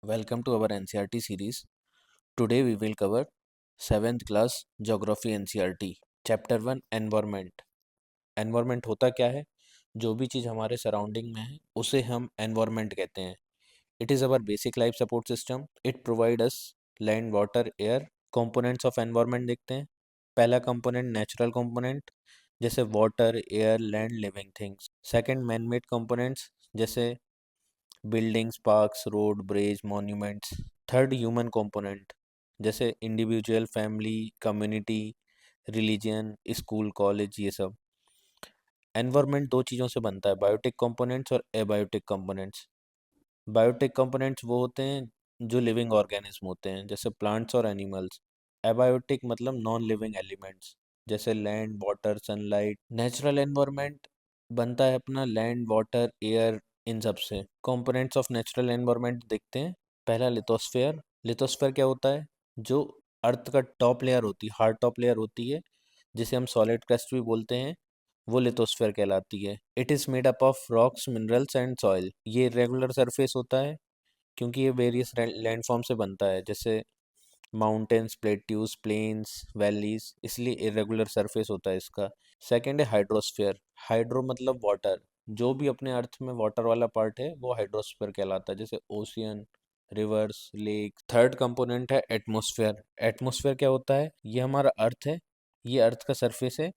Welcome to our NCERT series. Today we will cover 7th class Geography NCERT Chapter 1 Environment. Environment होता क्या है? जो भी चीज़ हमारे सराउंडिंग में है उसे हम environment कहते हैं. It is our basic life support system. It provides us land, water, air. Components of environment देखते हैं. पहला component natural component जैसे water, air, land, living things. Second man-made components जैसे buildings, parks, road, bridge, monuments. Third human component जैसे individual, family, community, religion, school, college, ये सब. Environment दो चीज़ों से बनता है, बायोटिक कंपोनेंट्स और एबायोटिक कंपोनेंट्स. बायोटिक कंपोनेंट्स वो होते हैं जो लिविंग ऑर्गेनिज्म होते हैं जैसे प्लांट्स और एनिमल्स. एबायोटिक मतलब नॉन लिविंग एलिमेंट्स जैसे land, water, sunlight. Natural environment बनता है अपना लैंड, वाटर, एयर, इन सब से. कंपोनेंट्स ऑफ नेचुरल एनवायरनमेंट देखते हैं. पहला लिथोस्फेयर. लिथोस्फेयर क्या होता है? जो अर्थ का टॉप लेयर होती है, हार्ड टॉप लेयर होती है, जिसे हम सॉलिड क्रस्ट भी बोलते हैं, वो लिथोस्फेयर कहलाती है. It is made up of rocks, minerals and soil. ये रेगुलर सरफेस होता है क्योंकि ये वेरियस लैंडफॉर्म से बनता है जैसे माउंटेन्स, प्लेट्यूज, प्लेन्स, वैलीज, इसलिए इरेगुलर सरफेस होता है इसका. सेकंड है हाइड्रोस्फीयर. हाइड्रो मतलब वाटर. जो भी अपने अर्थ में वाटर वाला पार्ट है वो हाइड्रोस्फीयर कहलाता है जैसे ocean, reverse, lake. Third component है एटमॉस्फेयर. एटमॉस्फेयर क्या होता है? ये हमारा अर्थ है, ये अर्थ का सरफेस है,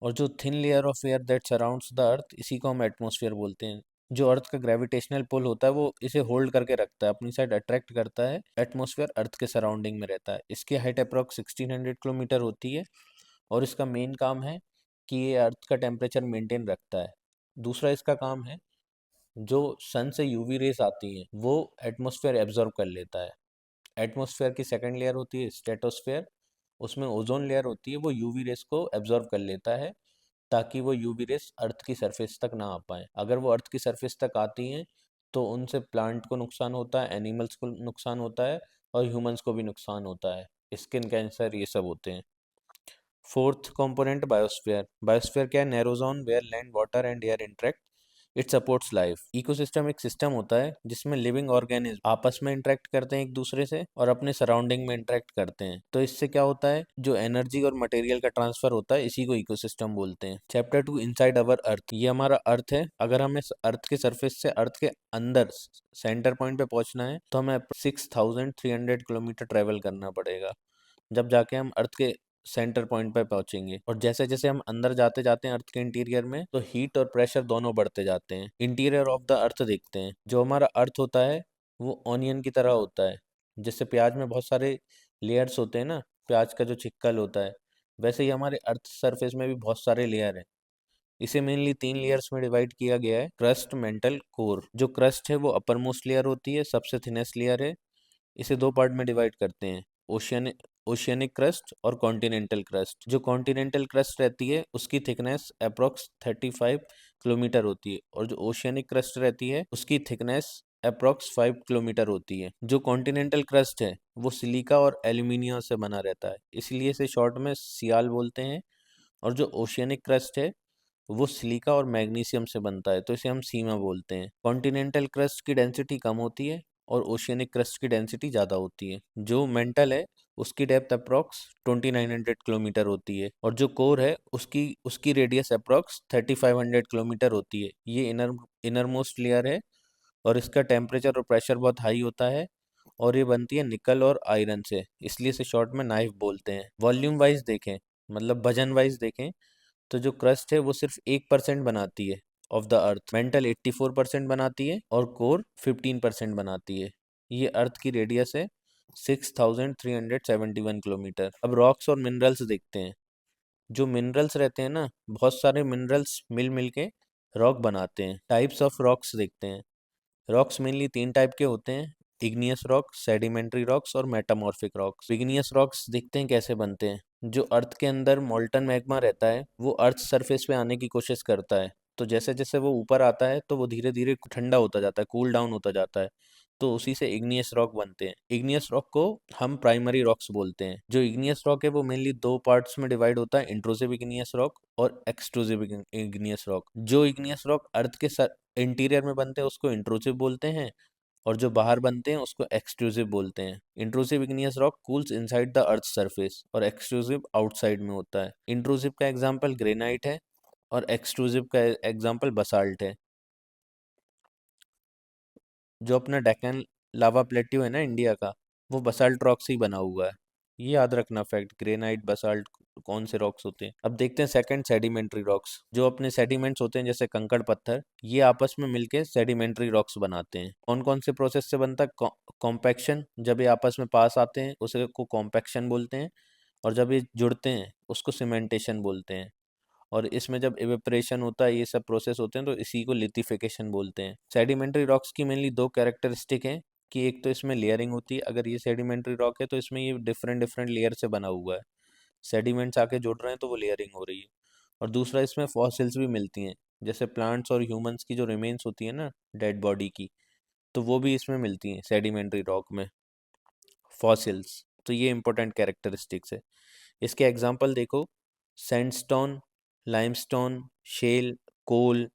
और जो thin layer of air that surrounds the earth, इसी को हम एटमॉस्फेयर बोलते हैं. जो अर्थ का ग्रेविटेशनल पुल होता है वो इसे होल्ड करके रखता है, अपनी साइड अट्रैक्ट करता है. एटमॉस्फेयर अर्थ के सराउंडिंग में रहता है. इसकी हाइट अप्रॉक्स 1600 किलोमीटर होती है और इसका मेन काम है कि ये अर्थ का टेम्परेचर मेंटेन रखता है. दूसरा इसका काम है, जो सन से यूवी रेस आती हैं वो एटमॉस्फेयर एब्जॉर्ब कर लेता है. एटमॉस्फेयर की सेकंड लेयर होती है स्ट्रेटोस्फेयर. उसमें ओजोन लेयर होती है, वो यूवी रेस को एब्जॉर्ब कर लेता है ताकि वो यूवी रेस अर्थ की सरफेस तक ना आ पाए. अगर वो अर्थ की सरफेस तक आती हैं तो उनसे प्लांट को नुकसान होता है, एनिमल्स को नुकसान होता है और ह्यूमंस को भी नुकसान होता है. स्किन कैंसर, ये सब होते हैं. Fourth component biosphere. बायोस्फीयर क्या है? Narrow zone where land, water and air interact. It supports life. Ecosystem एक सिस्टम होता है जिसमें लिविंग ऑर्गेनिज्म आपस में इंटरेक्ट करते हैं एक दूसरे से और अपने सराउंडिंग में इंटरेक्ट करते हैं. तो इससे क्या होता है? जो एनर्जी और मटेरियल का ट्रांसफर होता है, इसी को इकोसिस्टम बोलते हैं. चैप्टर 2 इनसाइड अवर अर्थ. ये हमारा अर्थ है. अगर हमें अर्थ के सरफेस से अर्थ के अंदर सेंटर पॉइंट पे पहुंचना है तो हमें 6300 किलोमीटर ट्रेवल करना पड़ेगा, जब जाके हम अर्थ के सेंटर पॉइंट पे पहुंचेंगे. और जैसे जैसे हम अंदर जाते जाते हैं अर्थ के इंटीरियर में, तो हीट और प्रेशर दोनों बढ़ते जाते हैं. इंटीरियर ऑफ द अर्थ देखते हैं. जो हमारा अर्थ होता है वो ऑनियन की तरह होता है. जैसे प्याज में बहुत सारे लेयर्स होते हैं ना, प्याज का जो छिक्कल होता है, वैसे ही हमारे अर्थ सरफेस में भी बहुत सारे लेयर हैं. इसे मेनली 3 लेयर्स में डिवाइड किया गया है: क्रस्ट, मेंटल, कोर. जो क्रस्ट है वो अपर मोस्ट लेयर होती है, सबसे थिनेस्ट लेयर है. इसे दो पार्ट में डिवाइड करते हैं: ओशियन ओशियनिक क्रस्ट और कॉन्टिनेंटल क्रस्ट. जो कॉन्टिनेंटल क्रस्ट रहती है उसकी थिकनेस अप्रोक्स 35 किलोमीटर होती है, और जो ओशियनिक क्रस्ट रहती है उसकी थिकनेस अप्रोक्स 5 किलोमीटर होती है. जो कॉन्टिनेंटल क्रस्ट है वो सिलिका और एल्यूमिनियम से बना रहता है, इसलिए इसे शॉर्ट में सियाल बोलते हैं. और जो ओशियनिक क्रस्ट है वो सिलिका और मैग्नीशियम से बनता है, तो इसे हम सीमा बोलते हैं. कॉन्टिनेंटल क्रस्ट की डेंसिटी कम होती है और ओशियनिक क्रस्ट की डेंसिटी ज़्यादा होती है. जो मेंटल है उसकी डेप्थ अप्रॉक्स 2900 किलोमीटर होती है, और जो कोर है उसकी उसकी रेडियस अप्रॉक्स 3500 किलोमीटर होती है. ये इनर मोस्ट लेयर है और इसका टेम्परेचर और प्रेशर बहुत हाई होता है, और ये बनती है निकल और आयरन से, इसलिए इसे शॉर्ट में नाइफ बोलते हैं. वॉल्यूम वाइज देखें, मतलब वजन वाइज देखें, तो जो क्रस्ट है वो सिर्फ 1% बनाती है ऑफ द अर्थ. मेंटल 84% बनाती है और कोर 15% बनाती है. ये अर्थ की रेडियस है 6371 किलोमीटर. अब रॉक्स और मिनरल्स देखते हैं. जो मिनरल्स रहते हैं ना, बहुत सारे मिनरल्स मिल मिल के रॉक बनाते हैं. टाइप्स ऑफ रॉक्स देखते हैं. रॉक्स मेनली 3 टाइप के होते हैं: इग्नियस रॉक्स, सेडिमेंट्री रॉक्स और मेटामॉर्फिक रॉक्स. इग्नियस रॉक्स दिखते हैं कैसे बनते हैं. जो अर्थ के अंदर मोल्टन मैग्मा रहता है वो अर्थ सरफेस पे आने की कोशिश करता है, तो जैसे जैसे वो ऊपर आता है तो वो धीरे धीरे ठंडा होता जाता है, कूल डाउन होता जाता है, तो उसी से इग्नियस रॉक बनते हैं. इग्नियस रॉक को हम प्राइमरी रॉक्स बोलते हैं. जो इग्नियस रॉक है वो मेनली दो पार्ट्स में डिवाइड होता है: इंट्रूसिव इग्नियस रॉक और एक्सट्रूसिव इग्नियस रॉक. जो इग्नियस रॉक अर्थ के इंटीरियर में बनते हैं उसको इंट्रूसिव बोलते हैं, और जो बाहर बनते हैं उसको एक्सट्रूसिव बोलते हैं। Intrusive igneous rock cools inside the earth surface और एक्सट्रूसिव आउटसाइड में होता है। इंट्रूसिव का एग्जांपल ग्रेनाइट है और एक्सट्रूसिव का एग्जांपल बसाल्ट है। जो अपना डेक्कन लावा प्लेट्यू है ना इंडिया का, वो बसाल्ट रॉक से ही बना हुआ है। ये याद रखना फैक्ट, ग्रेनाइट बसाल्ट कौन से रॉक्स होते हैं। अब देखते हैं सेकंड, सेडिमेंट्री रॉक्स। जो अपने सेडिमेंट्स होते हैं जैसे कंकड़ पत्थर, ये आपस में मिलके सेडिमेंट्री रॉक्स बनाते हैं। कौन कौन से प्रोसेस से बनता है? कॉम्पैक्शन, जब ये आपस में पास आते हैं उसे को कॉम्पैक्शन बोलते हैं, और जब ये जुड़ते हैं उसको सीमेंटेशन बोलते हैं। और इसमें जब इवेपरेशन होता है, ये सब प्रोसेस होते हैं, तो इसी को लिथिफिकेशन बोलते हैं। सेडिमेंट्री रॉक्स की मेनली दो कैरेक्टरिस्टिक हैं कि एक तो इसमें लेयरिंग होती है। अगर ये सेडिमेंट्री रॉक है तो इसमें ये डिफरेंट डिफरेंट लेयर से बना हुआ है, सेडिमेंट्स आके जुड़ रहे हैं तो वो लेयरिंग हो रही है। और दूसरा, इसमें फॉसिल्स भी मिलती हैं, जैसे प्लांट्स और ह्यूमंस की जो रिमेन्स होती है ना डेड बॉडी की, तो वो भी इसमें मिलती हैं सेडिमेंट्री रॉक में, फॉसिल्स। तो ये इंपॉर्टेंट कैरेक्टरिस्टिक्स है। इसके एग्जांपल देखो, सैंडस्टोन, लाइमस्टोन, शेल, कोल,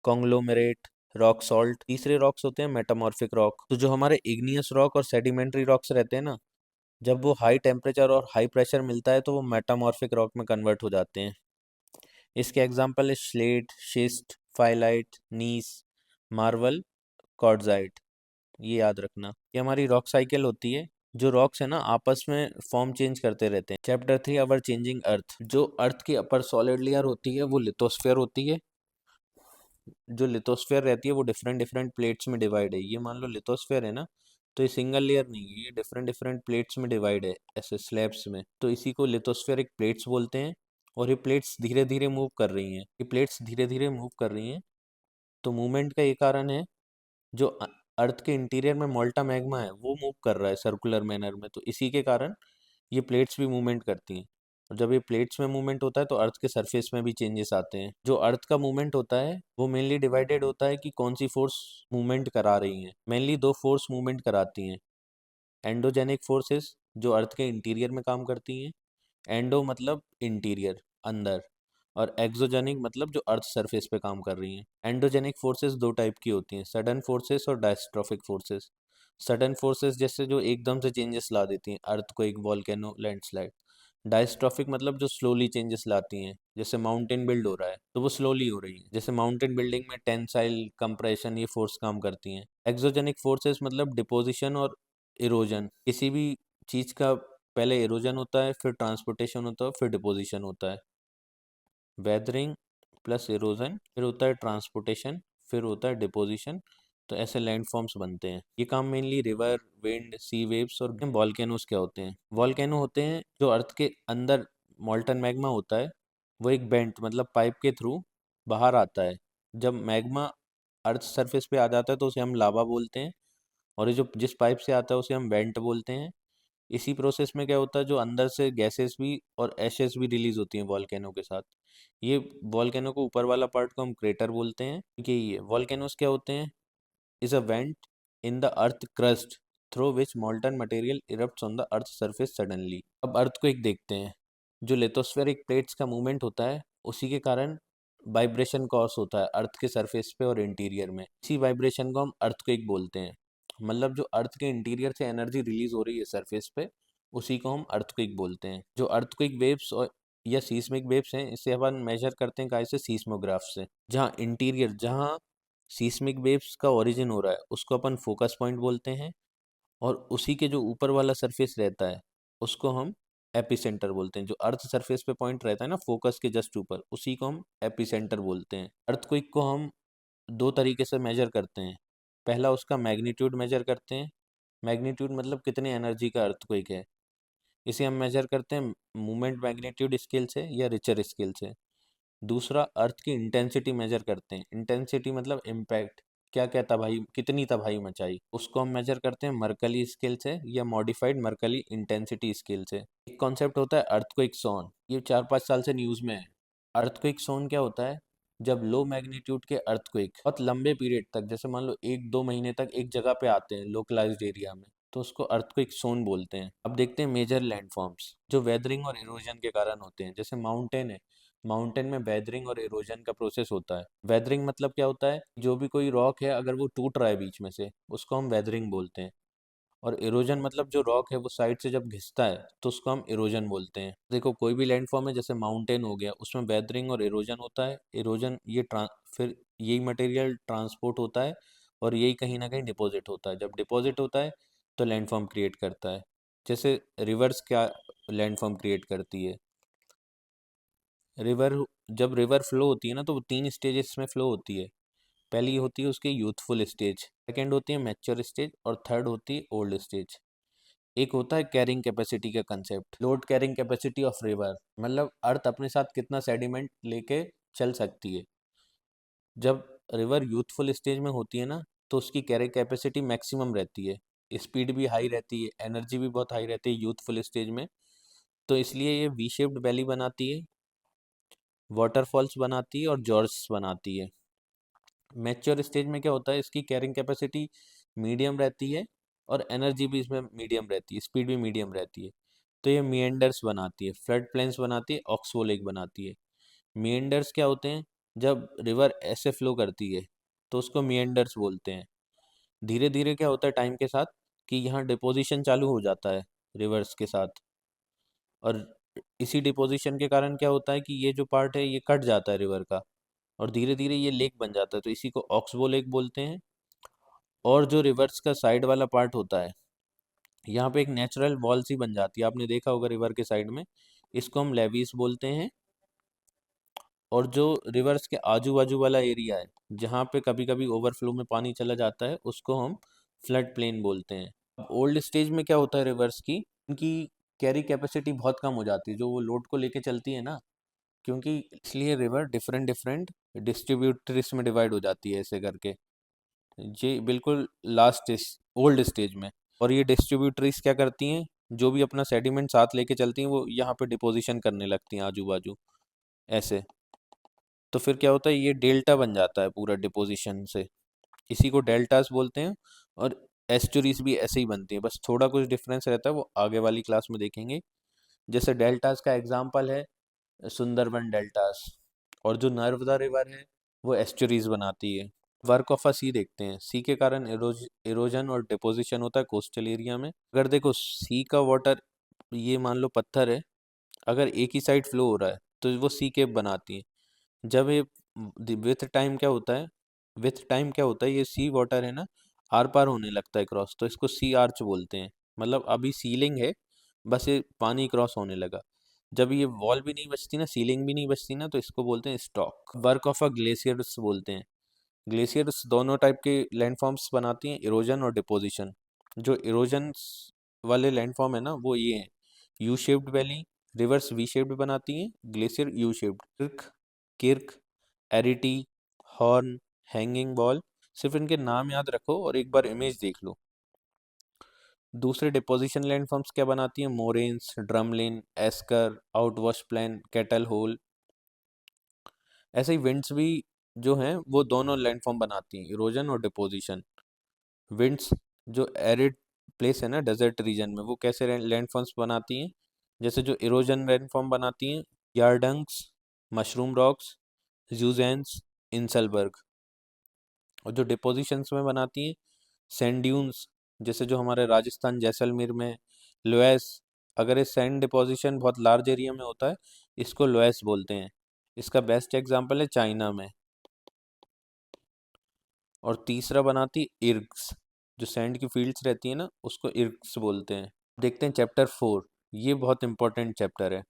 कॉन्ग्लोमेरेट, रॉक सॉल्ट। तीसरे रॉक्स होते हैं मेटामॉर्फिक रॉक। तो जो हमारे इग्नियस रॉक और सेडिमेंट्री रॉक्स रहते हैं ना, जब वो हाई टेम्परेचर और हाई प्रेशर मिलता है तो वो मेटामॉर्फिक रॉक में कन्वर्ट हो जाते हैं। इसके एग्जांपल है स्लेट, शिस्ट, फाइलाइट, नीस, मार्वल, क्वार्ट्जाइट। ये याद रखना, ये हमारी रॉक साइकिल होती है। जो रॉक्स है ना आपस में फॉर्म चेंज करते रहते हैं। चैप्टर 3, अवर चेंजिंग अर्थ। जो अर्थ की अपर सॉलिड लेयर होती है वो लिथोस्फेयर होती है। जो लिथोस्फेयर रहती है वो डिफरेंट डिफरेंट प्लेट्स में डिवाइड है। ये मान लो लिथोस्फेयर है ना, तो ये सिंगल लेयर नहीं है, ये डिफरेंट डिफरेंट प्लेट्स में डिवाइड है, ऐसे स्लैब्स में। तो इसी को लिथोस्फेरिक प्लेट्स बोलते हैं। और ये प्लेट्स धीरे धीरे मूव कर रही हैं, ये प्लेट्स धीरे धीरे मूव कर रही हैं। तो मूवमेंट का ये कारण है, जो अर्थ के इंटीरियर में मोल्टा मैग्मा है वो मूव कर रहा है सर्कुलर मैनर में, तो इसी के कारण ये प्लेट्स भी मूवमेंट करती हैं। और जब ये प्लेट्स में मूवमेंट होता है तो अर्थ के सरफेस में भी चेंजेस आते हैं। जो अर्थ का मूवमेंट होता है वो मेनली डिवाइडेड होता है कि कौन सी फोर्स मूवमेंट करा रही हैं। मेनली दो फोर्स मूवमेंट कराती हैं। एंडोजेनिक फोर्सेस, जो अर्थ के इंटीरियर में काम करती हैं। एंडो मतलब इंटीरियर, अंदर। और एक्सोजेनिक मतलब जो अर्थ सरफेस पे काम कर रही हैं। एंडोजेनिक फोर्सेस दो टाइप की होती हैं, सडन फोर्सेस और डायस्ट्रोफिक फोर्सेस। सडन फोर्सेस जैसे जो एकदम से चेंजेस ला देती हैं, अर्थ को एक वॉल्केनो, लैंडस्लाइड। डायस्ट्रोफिक मतलब जो स्लोली चेंजेस लाती हैं, जैसे माउंटेन बिल्ड हो रहा है तो वो स्लोली हो रही है। जैसे माउंटेन बिल्डिंग में टेंसाइल, कंप्रेशन, ये फोर्स काम करती हैं। एक्सोजेनिक फोर्सेस मतलब डिपोजिशन और इरोजन। किसी भी चीज़ का पहले इरोजन होता है, फिर ट्रांसपोर्टेशन होता है, फिर डिपोजिशन होता है। वेदरिंग प्लस इरोजन, फिर होता है ट्रांसपोर्टेशन, फिर होता है डिपोजिशन। तो ऐसे लैंड फॉर्म्स बनते हैं। ये काम मेनली रिवर, विंड, सी वेव्स और वॉल्केनोस क्या होते हैं। वॉल्केनो होते हैं जो अर्थ के अंदर मॉल्टन मैग्मा होता है, वो एक बेंट मतलब पाइप के थ्रू बाहर आता है। जब मैग्मा अर्थ सरफेस पे आ जाता है तो उसे हम लावा बोलते हैं, और ये जो जिस पाइप से आता है उसे हम वेंट बोलते हैं। इसी प्रोसेस में क्या होता है, जो अंदर से गैसेस भी और एशेस भी रिलीज होती हैं वॉल्केनो के साथ। ये वॉल्केनो को ऊपर वाला पार्ट को हम क्रेटर बोलते हैं, क्योंकि ये वॉल्केनोस क्या होते हैं, is a vent in the earth crust through which molten material erupts on the earth surface suddenly. अब अर्थ को एक देखते हैं। जो लिथोस्फेरिक प्लेट्स का मूवमेंट होता है उसी के कारण वाइब्रेशन कॉज होता है अर्थ के सरफेस पे और इंटीरियर में। इसी वाइब्रेशन को हम अर्थक्वेक बोलते हैं। मतलब जो अर्थ के इंटीरियर से एनर्जी रिलीज हो रही है सरफेस पे, उसी को हम अर्थक्वेक बोलते हैं। जो अर्थक्वेक वेव्स और या सीस्मिक वेव्स हैं, इसे अपन मेजर करते हैं कैसे, सीस्मोग्राफ से। जहाँ इंटीरियर, जहाँ सीस्मिक वेव्स का ओरिजिन हो रहा है उसको अपन फोकस पॉइंट बोलते हैं, और उसी के जो ऊपर वाला सरफेस रहता है उसको हम एपिसेंटर बोलते हैं। जो अर्थ सरफेस पे पॉइंट रहता है ना फोकस के जस्ट ऊपर, उसी को हम एपिसेंटर बोलते हैं। अर्थक्वेक को हम दो तरीके से मेजर करते हैं। पहला, उसका मैग्नीट्यूड मेजर करते हैं। मैग्नीट्यूड मतलब कितने एनर्जी का अर्थक्वेक है, इसे हम मेजर करते हैं मूवमेंट मैग्नीट्यूड स्केल से या रिचर स्केल से। दूसरा, अर्थ की इंटेंसिटी मेजर करते हैं। इंटेंसिटी मतलब इम्पैक्ट, क्या क्या तबाही, कितनी तबाही मचाई, उसको हम मेजर करते हैं मर्कली स्केल से या मॉडिफाइड मर्कली इंटेंसिटी स्केल से। एक कॉन्सेप्ट होता है अर्थक्वेक जोन, ये 4-5 साल से न्यूज़ में है। अर्थक्वेक जोन क्या होता है, जब लो मैग्नीट्यूड के अर्थक्वेक बहुत लंबे पीरियड तक, जैसे मान लो 1-2 महीने तक एक जगह पे आते हैं लोकलाइज्ड एरिया में, तो उसको अर्थक्वेक जोन बोलते हैं। अब देखते हैं मेजर लैंडफॉर्म्स जो वेदरिंग और इरोजन के कारण होते हैं। जैसे माउंटेन है, माउंटेन में वेदरिंग और इरोजन का प्रोसेस होता है। वेदरिंग मतलब क्या होता है, जो भी कोई रॉक है अगर वो टूट रहा है बीच में से, उसको हम वेदरिंग बोलते हैं। और इरोजन मतलब जो रॉक है वो साइड से जब घिसता है तो उसको हम इरोजन बोलते हैं। देखो कोई भी लैंडफॉर्म है, जैसे माउंटेन हो गया, उसमें वेदरिंग और इरोजन होता है। इरोजन फिर यही मटेरियल ट्रांसपोर्ट होता है और यही कहीं ना कहीं डिपॉजिट होता है। जब डिपॉजिट होता है तो लैंडफॉर्म क्रिएट करता है। जैसे रिवर्स क्या लैंडफॉर्म क्रिएट करती है। रिवर जब रिवर फ्लो होती है ना, तो वो 3 स्टेजेस में फ्लो होती है। पहली होती है उसकी यूथफुल स्टेज, सेकंड होती है मैच्योर स्टेज और थर्ड होती है ओल्ड स्टेज। एक होता है कैरिंग कैपेसिटी का concept, load carrying capacity of river, मतलब अर्थ अपने साथ कितना सेडिमेंट लेके चल सकती है। जब रिवर यूथफुल स्टेज में होती है ना, तो उसकी कैरिंग कैपेसिटी मैक्सिमम रहती है, स्पीड भी हाई रहती है, एनर्जी भी बहुत हाई रहती है यूथफुल स्टेज में। तो इसलिए ये वी शेप्ड वैली बनाती है, वाटरफॉल्स बनाती है और जॉर्ज बनाती है। मैच्योर स्टेज में क्या होता है, इसकी कैरिंग कैपेसिटी मीडियम रहती है और एनर्जी भी इसमें मीडियम रहती है, स्पीड भी मीडियम रहती है। तो ये मिएंडर्स बनाती है, फ्लड प्लेन्स बनाती है, ऑक्सबो लेक बनाती है। मिएंडर्स क्या होते हैं, जब रिवर ऐसे फ्लो करती है तो उसको मिएंडर्स बोलते हैं। धीरे धीरे क्या होता है टाइम के साथ कि यहाँ डिपोजिशन चालू हो जाता है रिवर्स के साथ, और इसी डिपोजिशन के कारण क्या होता है कि ये जो पार्ट है ये कट जाता है रिवर का, और धीरे धीरे ये लेक बन जाता है, तो इसी को ऑक्सबो लेक बोलते हैं। और जो रिवर्स का साइड वाला पार्ट होता है, यहाँ पे एक नेचुरल वॉल सी बन जाती है, आपने देखा होगा रिवर के साइड में, इसको हम लेवीज बोलते हैं। और जो रिवर्स के आजू बाजू वाला एरिया है, जहाँ पे कभी कभी ओवरफ्लो में पानी चला जाता है, उसको हम फ्लड प्लेन बोलते हैं। ओल्ड स्टेज में क्या होता है, रिवर्स की उनकी कैरी कैपेसिटी बहुत कम हो जाती है, जो वो लोड को लेके चलती है ना, क्योंकि इसलिए रिवर डिफरेंट डिफरेंट डिस्ट्रीब्यूटरीज में डिवाइड हो जाती है ऐसे करके। जी बिल्कुल, लास्ट ओल्ड स्टेज में। और ये डिस्ट्रीब्यूटरीज क्या करती हैं, जो भी अपना सेडिमेंट साथ लेके चलती हैं वो यहाँ पे डिपोजिशन करने लगती हैं आजू बाजू ऐसे। तो फिर क्या होता है, ये डेल्टा बन जाता है पूरा डिपोजिशन से, इसी को डेल्टास बोलते हैं। और एस्चुरीज भी ऐसे ही बनती है, बस थोड़ा कुछ डिफरेंस रहता है, वो आगे वाली क्लास में देखेंगे। जैसे डेल्टास का एग्जाम्पल है सुंदरबन डेल्टास, और जो नर्मदा रिवर है वो एस्चुरीज बनाती है। वर्क ऑफ अ सी देखते हैं, सी के कारण इरोजन और डिपोजिशन होता है कोस्टल एरिया में। अगर देखो सी का वाटर, ये मान लो पत्थर है, अगर एक ही साइड फ्लो हो रहा है तो वो सी केप बनाती है। जब ये विथ टाइम क्या होता है, ये सी वाटर है ना, आर पार होने लगता है क्रॉस, तो इसको सी आर्च बोलते हैं। मतलब अभी सीलिंग है, बस ये पानी क्रॉस होने लगा। जब ये वॉल भी नहीं बचती ना, सीलिंग भी नहीं बचती ना, तो इसको बोलते हैं stock. Work of a glaciers बोलते हैं। ग्लेशियर्स दोनों टाइप के लैंडफॉर्म्स बनाती हैं, इरोजन और डिपोजिशन। जो इरोजन वाले लैंडफॉर्म है ना, वो ये हैं, U shaped valley, rivers V shaped बनाती हैं, glacier U shaped. Cirque cirque arete, horn, hanging wall, सिर्फ इनके नाम याद रखो और एक बार इमेज देख लो। दूसरे डिपोजिशन लैंडफॉर्म्स क्या बनाती हैं, moraines, drumlin, esker, outwash plain, kettle hole. ऐसे ही विंड्स भी जो हैं वो दोनों लैंडफॉर्म बनाती हैं, इरोजन और डिपोजिशन। विंड्स जो एरिड प्लेस है ना डेजर्ट रीजन में, वो कैसे लैंडफॉर्म्स बनाती हैं, जैसे जो इरोजन लैंडफॉर्म बनाती हैं, यार्डंग्स, मशरूम रॉक्स, ज्यूजेंस, इंसलबर्ग। और जो डिपोजिशंस में बनाती हैं, सैंड ड्यून्स, जैसे जो हमारे राजस्थान जैसलमेर में लोएस। अगर ये सैंड डिपोजिशन बहुत लार्ज एरिया में होता है, इसको लोएस बोलते हैं। इसका बेस्ट एग्जांपल है चाइना में। और तीसरा बनाती इर्ग्स, जो सैंड की फील्ड्स रहती है ना, उसको इर्ग्स बोलते हैं। देखते हैं चैप्टर 4, ये बहुत इंपॉर्टेंट चैप्टर है।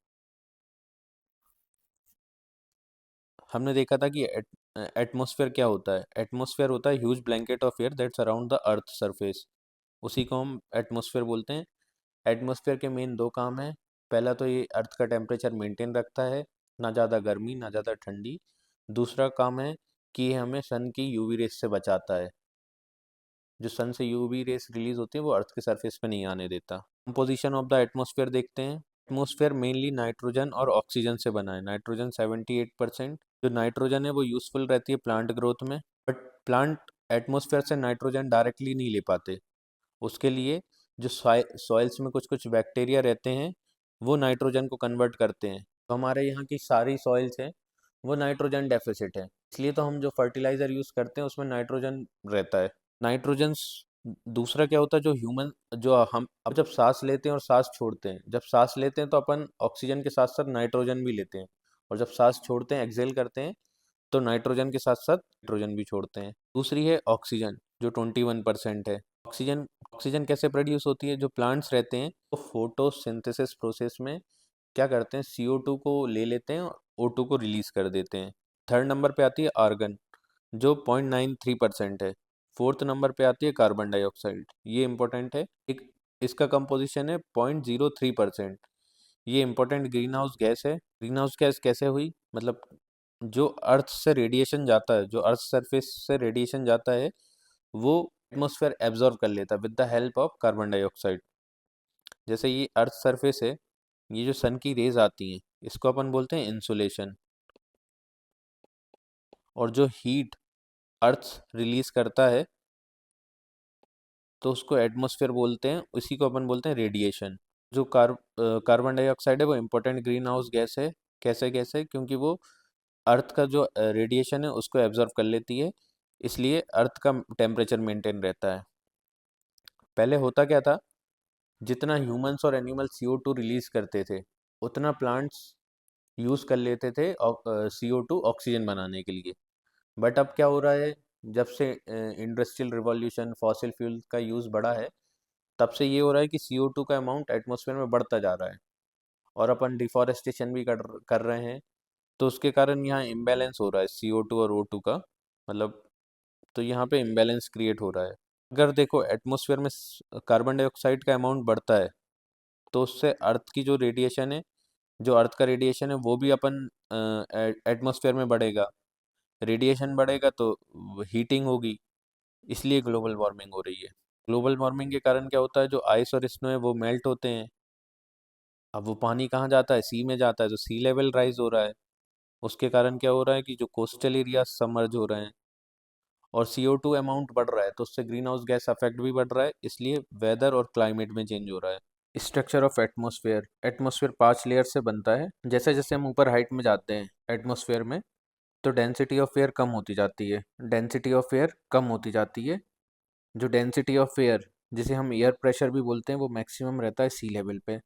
हमने देखा था कि एटमॉस्फेयर क्या होता है। एटमॉस्फेयर होता है huge blanket of air that's around the earth surface, उसी को हम एटमॉस्फेयर बोलते हैं। एटमॉस्फेयर के मेन दो काम हैं। पहला तो ये अर्थ का टेम्परेचर मेंटेन रखता है, ना ज़्यादा गर्मी ना ज़्यादा ठंडी। दूसरा काम है कि ये हमें सन की यूवी रेस से बचाता है। जो सन से यूवी रेस रिलीज होती है वो अर्थ के सरफेस पे नहीं आने देता। कंपोजिशन ऑफ द एटमॉस्फेयर देखते हैं। एटमॉस्फेयर मेनली नाइट्रोजन और ऑक्सीजन से बना है। नाइट्रोजन 78%। जो नाइट्रोजन है वो यूज़फुल रहती है प्लांट ग्रोथ में, बट प्लांट एटमॉस्फेयर से नाइट्रोजन डायरेक्टली नहीं ले पाते। उसके लिए जो सॉइल्स में कुछ कुछ बैक्टीरिया रहते हैं, वो नाइट्रोजन को कन्वर्ट करते हैं। तो हमारे यहाँ की सारी सॉइल्स हैं वो नाइट्रोजन डेफिसिट है, इसलिए तो हम जो फर्टिलाइज़र यूज़ करते हैं उसमें नाइट्रोजन रहता है। नाइट्रोजन दूसरा क्या होता है, जो ह्यूमन जो हम अब जब सांस लेते हैं और सांस छोड़ते हैं, जब सांस लेते हैं तो अपन ऑक्सीजन के साथ साथ नाइट्रोजन भी लेते हैं, और जब सांस छोड़ते हैं एक्सेल करते हैं तो नाइट्रोजन के साथ साथ नाइट्रोजन भी छोड़ते हैं। दूसरी है ऑक्सीजन जो 21% है। ऑक्सीजन ऑक्सीजन कैसे प्रोड्यूस होती है, जो प्लांट्स रहते हैं वो फोटोसिंथेसिस प्रोसेस में क्या करते हैं, CO2 को ले लेते हैं और O2 को रिलीज कर देते हैं। थर्ड नंबर पे आती है आर्गन जो 0.93% है। फोर्थ नंबर पे आती है कार्बन डाइऑक्साइड, ये इंपॉर्टेंट है। एक इसका कंपोजिशन है 0.03%। ये इंपॉर्टेंट ग्रीन हाउस गैस है। ग्रीन हाउस गैस कैसे हुई, मतलब जो अर्थ से रेडिएशन जाता है, जो अर्थ सरफेस से रेडिएशन जाता है वो एटमॉस्फेयर एब्जॉर्ब कर लेता है with the help of carbon dioxide. जैसे ये अर्थ सरफेस है, ये जो सन की रेज आती हैं इसको अपन बोलते हैं इंसुलेशन, और जो हीट अर्थ रिलीज करता है तो उसको एटमॉस्फेयर बोलते हैं, इसी को अपन बोलते हैं रेडिएशन। जो कार्बन डाइऑक्साइड है वो इम्पोर्टेंट ग्रीन हाउस गैस है। कैसे गैस है, क्योंकि वो अर्थ का जो रेडिएशन है उसको एब्जॉर्ब कर लेती है, इसलिए अर्थ का टेम्परेचर मेंटेन रहता है। पहले होता क्या था, जितना ह्यूमंस और एनिमल CO2 रिलीज करते थे उतना प्लांट्स यूज़ कर लेते थे CO2 ऑक्सीजन बनाने के लिए। बट अब क्या हो रहा है, जब से इंडस्ट्रियल रिवॉल्यूशन फॉसिल फ्यूल का यूज़ बढ़ा है, तब से ये हो रहा है कि CO2 का अमाउंट एटमॉस्फेयर में बढ़ता जा रहा है, और अपन डिफॉरेस्टेशन भी कर रहे हैं, तो उसके कारण यहाँ इम्बैलेंस हो रहा है CO2 और O2 का, मतलब तो यहाँ पे इम्बैलेंस क्रिएट हो रहा है। अगर देखो एटमॉस्फेयर में कार्बन डाइऑक्साइड का अमाउंट बढ़ता है तो उससे अर्थ की जो रेडिएशन है, जो अर्थ का रेडिएशन है वो भी अपन एटमॉस्फेयर में बढ़ेगा। रेडिएशन बढ़ेगा तो हीटिंग होगी, इसलिए ग्लोबल वार्मिंग हो रही है। ग्लोबल वार्मिंग के कारण क्या होता है, जो आइस और स्नो है वो मेल्ट होते हैं। अब वो पानी कहाँ जाता है, सी में जाता है, तो सी लेवल राइज हो रहा है। उसके कारण क्या हो रहा है कि जो कोस्टल एरिया सबमर्ज हो रहे हैं, और CO2 अमाउंट बढ़ रहा है, तो उससे ग्रीन हाउस गैस इफेक्ट भी बढ़ रहा है, इसलिए वेदर और क्लाइमेट में चेंज हो रहा है। Structure of atmosphere. Atmosphere 5 layer से बनता है। जैसे जैसे हम ऊपर हाइट में जाते हैं एटमॉस्फेयर में, तो डेंसिटी ऑफ एयर कम होती जाती है। डेंसिटी ऑफ एयर कम होती जाती है। जो डेंसिटी ऑफ एयर, जिसे हम एयर प्रेशर भी बोलते हैं, वो मैक्सिमम रहता है सी लेवल पे।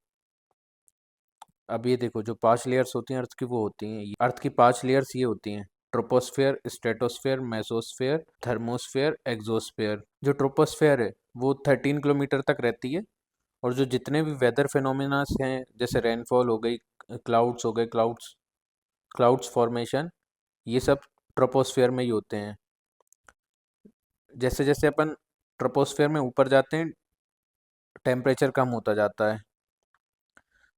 अब ये देखो, जो 5 लेयर्स होती हैं अर्थ की, वो होती हैं, अर्थ की 5 लेयर्स ये होती हैं: troposphere, stratosphere, mesosphere, thermosphere, exosphere. जो ट्रोपोस्फेयर है वो 13 किलोमीटर तक रहती है, और जो जितने भी वेदर फिनोमिनास हैं, जैसे रेनफॉल हो गई, क्लाउड्स हो गए, क्लाउड्स फॉर्मेशन, ये सब ट्रोपोस्फेयर में ही होते हैं। जैसे जैसे अपन ट्रोपोस्फेयर में ऊपर जाते हैं टेम्परेचर कम होता जाता है।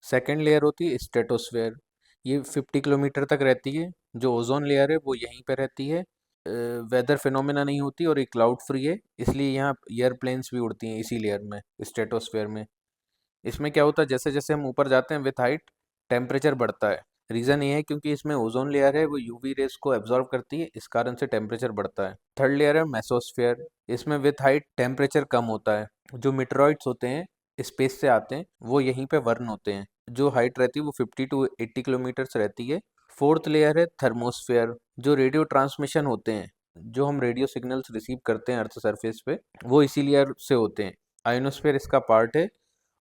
सेकेंड लेयर होती है स्ट्रेटोस्फेयर, ये 50 किलोमीटर तक रहती है। जो ओजोन लेयर है वो यहीं पे रहती है, वेदर फिनोमेना नहीं होती, और ये क्लाउड फ्री है, इसलिए यहाँ एयरप्लेन्स भी उड़ती हैं इसी लेयर में, स्ट्रेटोस्फेयर में। इसमें क्या होता है, जैसे जैसे हम ऊपर जाते हैं विथ हाइट टेम्परेचर बढ़ता है। रीज़न ये है क्योंकि इसमें ओजोन लेयर है, वो UV रेस को एब्जॉर्ब करती है, इस कारण से टेम्परेचर बढ़ता है। थर्ड लेयर है मेसोस्फेयर, इसमें विथ हाइट टेम्परेचर कम होता है। जो मीटेरॉइड्स होते हैं स्पेस से आते हैं, वो यहीं पे बर्न होते हैं। जो हाइट रहती है वो 50 to 80 किलोमीटर्स रहती है। फोर्थ लेयर है थर्मोस्फेयर, जो रेडियो ट्रांसमिशन होते हैं, जो हम रेडियो सिग्नल्स रिसीव करते हैं अर्थ सरफेस पे, वो इसी लेयर से होते हैं। आयोनोस्फेयर इसका पार्ट है,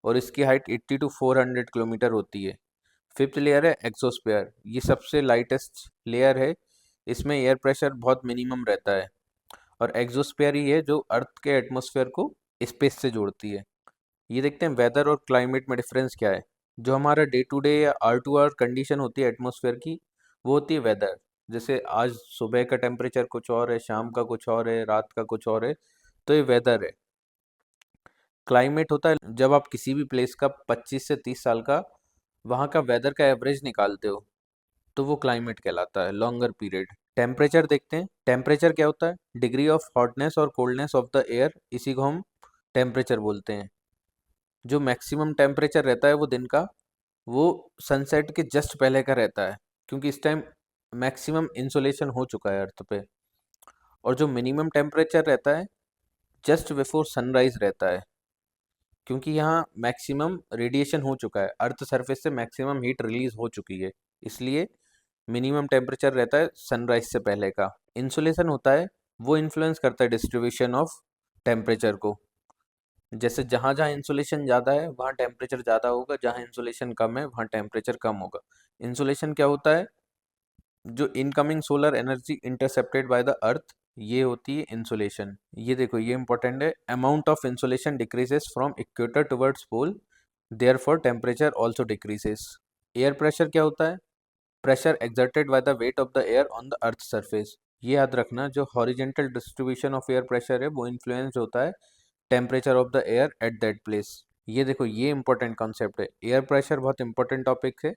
और इसकी हाइट 80 to 400 किलोमीटर होती है। फिफ्थ लेयर है एक्सोस्फेयर, ये सबसे लाइटेस्ट लेयर है, इसमें एयर प्रेशर बहुत मिनिमम रहता है। और एक्सोस्फेयर ही है जो अर्थ के एटमॉस्फेयर को स्पेस से जोड़ती है। ये देखते हैं वेदर और क्लाइमेट में डिफरेंस क्या है। जो हमारा डे टू डे या R to R कंडीशन होती है एटमॉस्फेयर की, वो होती है वेदर। जैसे आज सुबह का टेम्परेचर कुछ और है, शाम का कुछ और है, रात का कुछ और है, तो ये वेदर है। क्लाइमेट होता है जब आप किसी भी प्लेस का 25 से 30 साल का वहाँ का वेदर का एवरेज निकालते हो, तो वो क्लाइमेट कहलाता है, लॉन्गर पीरियड। टेम्परेचर देखते हैं, टेम्परेचर क्या होता है, डिग्री ऑफ हॉटनेस और कोल्डनेस ऑफ द एयर, इसी को हम टेम्परेचर बोलते हैं। जो मैक्सिमम टेम्परेचर रहता है वो दिन का, वो सनसेट के जस्ट पहले का रहता है, क्योंकि इस टाइम मैक्सिमम इंसोलेशन हो चुका है अर्थ पे। और जो मिनिमम टेम्परेचर रहता है जस्ट बिफोर सनराइज रहता है, क्योंकि यहाँ मैक्सिमम रेडिएशन हो चुका है, अर्थ सरफेस से मैक्सिमम हीट रिलीज हो चुकी है। इसलिए मिनिमम टेम्परेचर रहता है सनराइज से पहले का। इंसुलेशन होता है वो इन्फ्लुएंस करता है डिस्ट्रीब्यूशन ऑफ टेम्परेचर को। जैसे जहाँ जहाँ इंसुलेशन ज़्यादा है वहाँ टेम्परेचर ज़्यादा होगा, जहाँ इंसुलेशन कम है वहाँ टेम्परेचर कम होगा। इंसुलेशन क्या होता है? जो incoming solar energy intercepted by the earth, ये होती है इंसुलेशन। ये देखो ये इंपॉर्टेंट है। Amount of insolation decreases from equator towards pole, therefore temperature also decreases. Air pressure क्या होता है? Pressure exerted by the weight of the air on the earth surface. ये याद रखना, जो horizontal distribution of air pressure है वो influence होता है temperature of the air at that place. ये देखो ये इंपॉर्टेंट कॉन्सेप्ट है। एयर प्रेशर बहुत इंपॉर्टेंट टॉपिक है,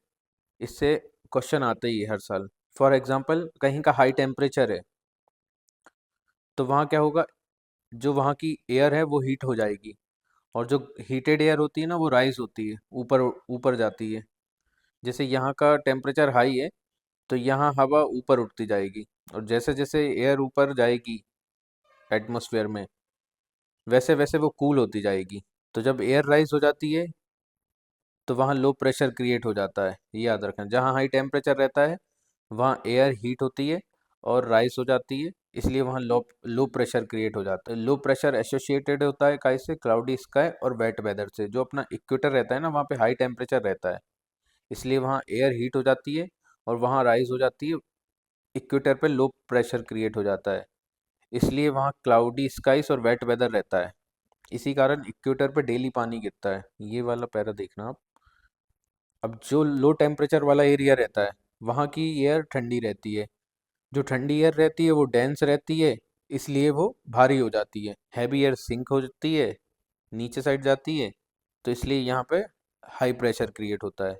इससे क्वेश्चन आते ही है हर साल। फॉर एग्जाम्पल कहीं का हाई टेम्परेचर है तो वहाँ क्या होगा, जो वहाँ की एयर है वो हीट हो जाएगी, और जो हीटेड एयर होती है ना वो राइज होती है, ऊपर ऊपर जाती है। जैसे यहाँ का टेम्परेचर हाई है तो यहाँ हवा ऊपर उठती जाएगी, और जैसे जैसे एयर ऊपर जाएगी एटमॉस्फेयर में, वैसे वैसे वो कूल होती जाएगी। तो जब एयर राइज हो जाती है तो वहाँ लो प्रेशर क्रिएट हो जाता है। ये याद रखना, जहाँ हाई टेम्परेचर रहता है वहाँ एयर हीट होती है और राइज हो जाती है, इसलिए वहाँ लो लो प्रेशर क्रिएट हो जाता है। लो प्रेशर एसोसिएटेड होता है काय से? क्लाउडी स्काई और वेट वेदर से। जो अपना इक्वेटर रहता है ना वहाँ पे हाई टेम्परेचर रहता है, इसलिए वहाँ एयर हीट हो जाती है और वहाँ राइज हो जाती है। इक्वेटर पे लो प्रेशर क्रिएट हो जाता है, इसलिए वहाँ क्लाउडी स्काइस और वेट वेदर रहता है। इसी कारण इक्वेटर पे डेली पानी गिरता है। ये वाला पैरा देखना आप। अब जो लो टेम्परेचर वाला एरिया रहता है वहाँ की एयर ठंडी रहती है। जो ठंडी एयर रहती है वो डेंस रहती है, इसलिए वो भारी हो जाती है। हैवी एयर सिंक हो जाती है, नीचे साइड जाती है, तो इसलिए यहाँ पे हाई प्रेशर क्रिएट होता है।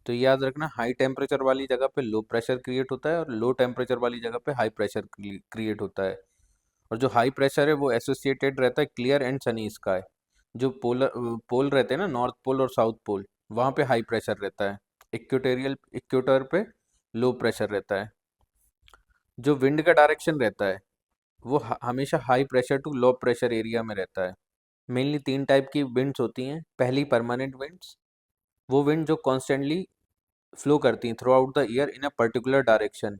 तो याद रखना, हाई टेम्परेचर वाली जगह पे लो प्रेशर क्रिएट होता है और लो टेम्परेचर वाली जगह पे हाई प्रेशर क्रिएट होता है। और जो हाई प्रेशर है वो एसोसिएटेड रहता है क्लियर एंड सनी स्काई। जो पोलर पोल रहते हैं ना, नॉर्थ पोल और साउथ पोल, वहाँ पे हाई प्रेशर रहता है। इक्वेटर पे लो प्रेशर रहता है। जो विंड का डायरेक्शन रहता है वो हमेशा high pressure to low pressure area में रहता है। मेनली तीन टाइप की विंड्स होती हैं। पहली परमानेंट विंड्स, वो विंड जो कॉन्स्टेंटली फ्लो करती हैं through out the year in a particular direction.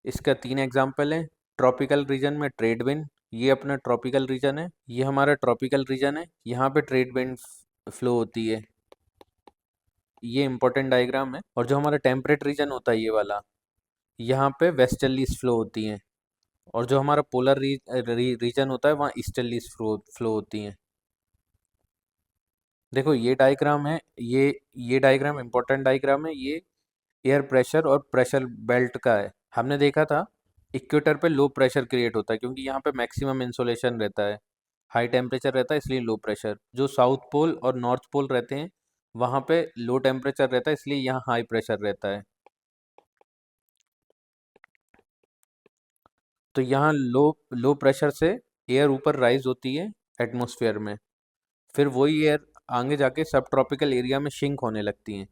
इसका तीन एग्जांपल है। ट्रॉपिकल रीजन में ट्रेड विंड, ये अपना ट्रॉपिकल रीजन है, ये हमारा ट्रॉपिकल रीजन है, यहाँ पे ट्रेड विंड फ्लो होती है। ये इंपॉर्टेंट डायग्राम है। और जो हमारा टेम्परेट रीजन होता है ये वाला, यहाँ पे वेस्टर्लीज फ्लो होती हैं। और जो हमारा पोलर रीजन होता है वहाँ ईस्टर्लीज फ्लो होती हैं। देखो ये डायग्राम है, ये डायग्राम इंपॉर्टेंट डायग्राम है। ये एयर प्रेशर और प्रेशर बेल्ट का है। हमने देखा था इक्वेटर पे लो प्रेशर क्रिएट होता है क्योंकि यहाँ पे मैक्सिमम इंसोलेशन रहता है, हाई टेम्परेचर रहता है, इसलिए लो प्रेशर। जो साउथ पोल और नॉर्थ पोल रहते हैं वहाँ पे लो टेम्परेचर रहता है, इसलिए यहाँ हाई प्रेशर रहता है। तो यहाँ लो लो प्रेशर से एयर ऊपर राइज होती है एटमॉस्फेयर में, फिर वही एयर आगे जाके सब ट्रॉपिकल एरिया में शिंक होने लगती हैं।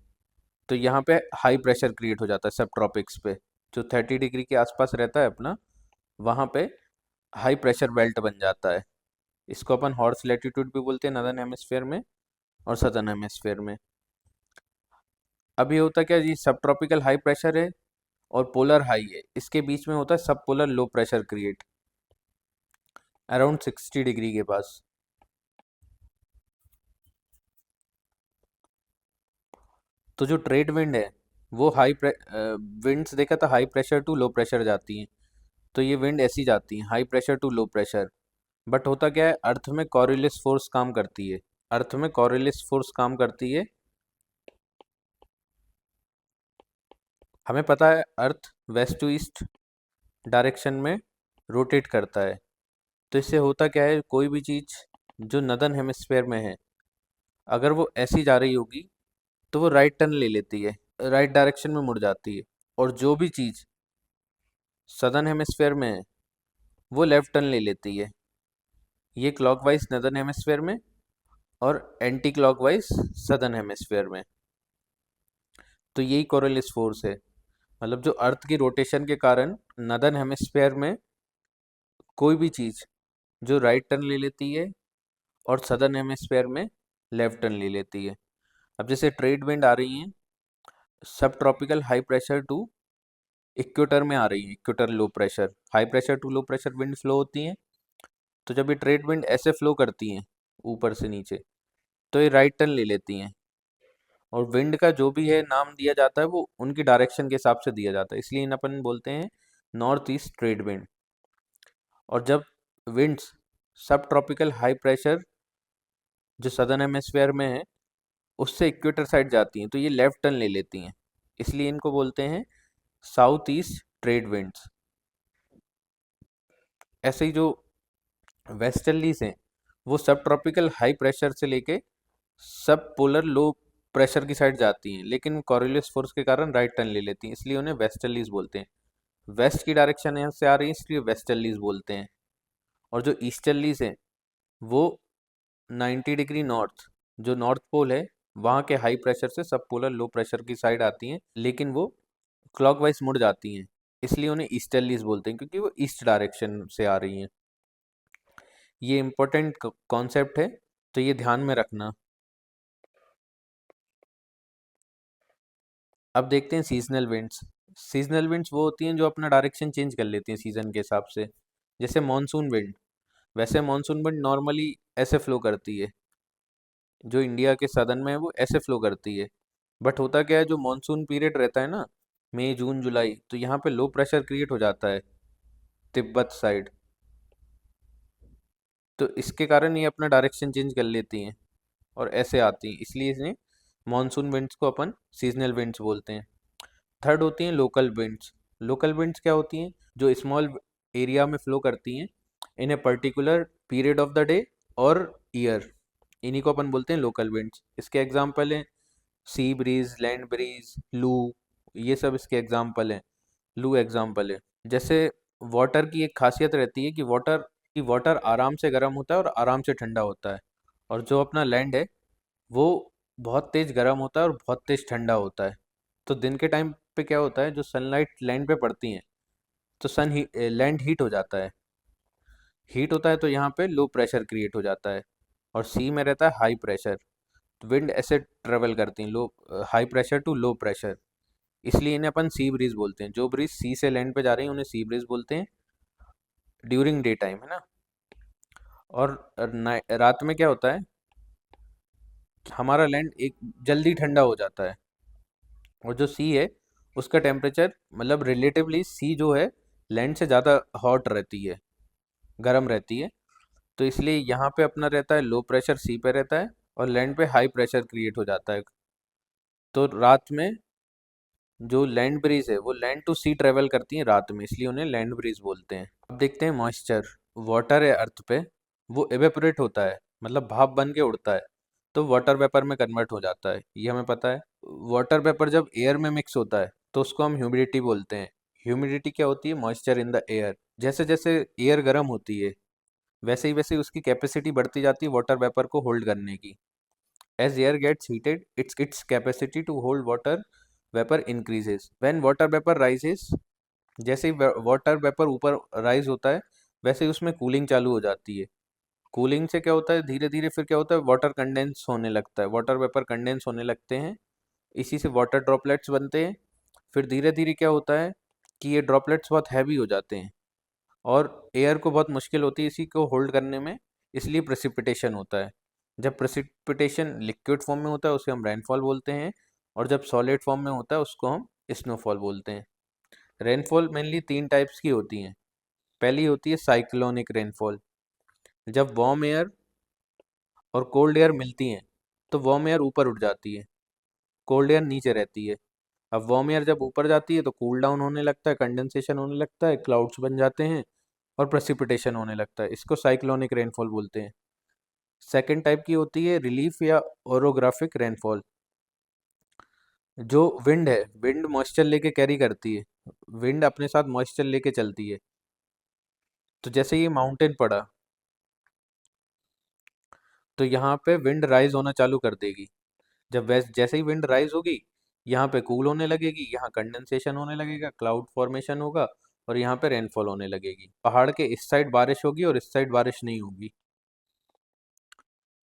तो यहाँ पे हाई प्रेशर क्रिएट हो जाता है सब ट्रॉपिक्स पे। जो 30 डिग्री के आसपास रहता है अपना, वहाँ पे हाई प्रेशर बेल्ट बन जाता है। इसको अपन हॉर्स लैटिट्यूड भी बोलते हैं नदर्न हेमिस्फेयर में और सदर्न हेमिस्फेयर में। अभी होता क्या जी, सब ट्रॉपिकल हाई प्रेशर है और पोलर हाई है, इसके बीच में होता है सब polar low pressure create around 60 degree के पास। तो जो ट्रेड विंड है वो विंड्स देखा था high pressure to low pressure जाती हैं। तो ये विंड ऐसी जाती हैं high pressure to low pressure. But होता क्या है, अर्थ में कॉरियलिस फोर्स काम करती है। अर्थ में कॉरियलिस फोर्स काम करती है। हमें पता है अर्थ वेस्ट टू ईस्ट डायरेक्शन में रोटेट करता है। तो इससे होता क्या है, कोई भी चीज़ जो नदर्न हेमिस्फेयर में है, अगर वो ऐसी जा रही होगी तो वो राइट टर्न ले लेती है, राइट डायरेक्शन में मुड़ जाती है। और जो भी चीज़ सदर्न हेमिस्फेयर में है वो लेफ्ट टर्न ले लेती है। ये क्लॉकवाइज नदर्न हेमिस्फेयर में और एंटी क्लॉकवाइज सदर्न हेमिस्फेयर में। तो यही कोरियलिस फोर्स है। मतलब जो अर्थ की रोटेशन के कारण नदर्न हेमिस्फेयर में कोई भी चीज़ जो राइट टर्न ले लेती है और सदर्न हेमिस्फेयर में लेफ्ट टर्न ले लेती है। अब जैसे ट्रेड विंड आ रही हैं सब tropical high pressure to equator में आ रही है, equator low pressure, high pressure to low pressure wind flow होती हैं। तो जब ये ट्रेड विंड ऐसे फ्लो करती हैं ऊपर से नीचे, तो ये राइट टर्न ले लेती हैं। और विंड का जो भी है नाम दिया जाता है वो उनकी डायरेक्शन के हिसाब से दिया जाता है, इसलिए इन्हें अपन बोलते हैं नॉर्थ ईस्ट ट्रेड विंड। और जब विंड्स सब ट्रॉपिकल हाई प्रेशर जो सदर्न हेमिस्फीयर में है उससे इक्वेटर साइड जाती हैं, तो ये लेफ्ट टर्न ले लेती हैं, इसलिए इनको बोलते हैं साउथ ईस्ट ट्रेड विंड्स। ऐसे ही जो वेस्टर्लीज हैं वो सब ट्रॉपिकल हाई प्रेशर से लेके सब पोलर लो प्रेशर की साइड जाती हैं, लेकिन कॉरियोलिस फोर्स के कारण राइट टर्न ले लेती हैं, इसलिए उन्हें वेस्टर्लीज बोलते हैं। वेस्ट की डायरेक्शन यहाँ से आ रही है इसलिए वेस्टर्लीज बोलते हैं। और जो ईस्टर्लीज हैं वो 90 डिग्री नॉर्थ, जो नॉर्थ पोल है वहाँ के हाई प्रेशर से सब पोलर लो प्रेशर की साइड आती हैं, लेकिन वो क्लॉकवाइज मुड़ जाती हैं, इसलिए उन्हें ईस्टर्लीज बोलते हैं क्योंकि वो ईस्ट डायरेक्शन से आ रही हैं। ये इम्पोर्टेंट कॉन्सेप्ट है, तो ये ध्यान में रखना। अब देखते हैं सीजनल विंड्स। सीजनल विंड्स वो होती हैं जो अपना डायरेक्शन चेंज कर लेती हैं सीजन के हिसाब से, जैसे मॉनसून विंड। वैसे मॉनसून विंड नॉर्मली ऐसे फ्लो करती है, जो इंडिया के सदर्न में है वो ऐसे फ्लो करती है। बट होता क्या है, जो मॉनसून पीरियड रहता है ना, मई जून जुलाई, तो यहाँ पे लो प्रेशर क्रिएट हो जाता है तिब्बत साइड, तो इसके कारण ये अपना डायरेक्शन चेंज कर लेती हैं और ऐसे आती हैं, इसलिए इन्हें मॉनसून विंड्स को अपन सीजनल विंड्स बोलते हैं। थर्ड होती हैं लोकल विंड्स। लोकल विंड्स क्या होती हैं, जो स्मॉल एरिया में फ्लो करती हैं in a particular period of the day और ईयर, इन्हीं को अपन बोलते हैं लोकल विंड्स। इसके एग्जांपल हैं सी ब्रीज, लैंड ब्रीज, लू, ये सब इसके एग्जांपल हैं। लू एग्जांपल है। जैसे वाटर की एक खासियत रहती है कि वाटर आराम से गर्म होता है और आराम से ठंडा होता है, और जो अपना लैंड है वो बहुत तेज गर्म होता है और बहुत तेज ठंडा होता है। तो दिन के टाइम पे क्या होता है, जो सनलाइट लैंड पे पड़ती है तो लैंड हीट हो जाता है। हीट होता है तो यहाँ पे लो प्रेशर क्रिएट हो जाता है, और सी में रहता है हाई प्रेशर। तो विंड ऐसे ट्रेवल करती हैं low high pressure to low pressure, इसलिए इन्हें अपन सी ब्रीज बोलते हैं। जो ब्रीज सी से लैंड पे जा रही है उन्हें सी ब्रीज बोलते हैं ड्यूरिंग डे टाइम, है ना। और रात में क्या होता है, हमारा लैंड एक जल्दी ठंडा हो जाता है, और जो सी है उसका टेम्परेचर मतलब रिलेटिवली सी जो है लैंड से ज़्यादा हॉट रहती है, गर्म रहती है। तो इसलिए यहाँ पे अपना रहता है लो प्रेशर सी पे रहता है और लैंड पे हाई प्रेशर क्रिएट हो जाता है। तो रात में जो लैंड ब्रीज है वो लैंड टू सी ट्रेवल करती है रात में, इसलिए उन्हें लैंड ब्रीज बोलते हैं। अब देखते हैं मॉइस्चर। वाटर है अर्थ पे, वो एवेपोरेट होता है, मतलब भाप बन के उड़ता है, तो वाटर वेपर में कन्वर्ट हो जाता है, ये हमें पता है। वाटर वेपर जब एयर में मिक्स होता है तो उसको हम ह्यूमिडिटी बोलते हैं। ह्यूमिडिटी क्या होती है, मॉइस्चर इन द एयर। जैसे जैसे एयर गर्म होती है वैसे ही उसकी कैपेसिटी बढ़ती जाती है वाटर वेपर को होल्ड करने की। As air gets heated, its capacity to hold water vapor increases. When water vapor rises, जैसे ही वाटर वेपर ऊपर राइज होता है वैसे ही उसमें कूलिंग चालू हो जाती है। कूलिंग से क्या होता है, धीरे धीरे फिर क्या होता है, वाटर कंडेंस होने लगता है, वाटर वेपर कंडेंस होने लगते हैं, इसी से वाटर ड्रॉपलेट्स बनते हैं। फिर धीरे धीरे क्या होता है कि ये ड्रॉपलेट्स बहुत हैवी हो जाते हैं और एयर को बहुत मुश्किल होती है इसी को होल्ड करने में, इसलिए प्रेसिपिटेशन होता है। जब प्रेसिपिटेशन लिक्विड फॉर्म में होता है उसे हम रेनफॉल बोलते हैं, और जब सॉलिड फॉर्म में होता है उसको हम स्नोफॉल बोलते हैं। रेनफॉल मेनली तीन टाइप्स की होती हैं। पहली होती है साइक्लोनिक रेनफॉल। जब वार्म एयर और कोल्ड एयर मिलती हैं तो वार्म एयर ऊपर उठ जाती है, कोल्ड एयर नीचे रहती है। अब वार्म एयर जब ऊपर जाती है तो कूल डाउन होने लगता है, कंडेंसेशन होने लगता है, क्लाउड्स बन जाते हैं और प्रेसिपिटेशन होने लगता है, इसको साइक्लोनिक रेनफॉल बोलते हैं। सेकेंड टाइप की होती है रिलीफ या ओरोग्राफिक रेनफॉल। जो विंड है, विंड मॉइस्चर लेके कैरी करती है, विंड अपने साथ मॉइस्चर लेके चलती है। तो जैसे ये माउंटेन पड़ा तो यहाँ पे विंड राइज होना चालू कर देगी। जब जैसे ही विंड राइज होगी यहाँ पे कूल होने लगेगी, यहाँ कंडेंसेशन होने लगेगा, क्लाउड फॉर्मेशन होगा और यहाँ पे रेनफॉल होने लगेगी। पहाड़ के इस साइड बारिश होगी और इस साइड बारिश नहीं होगी।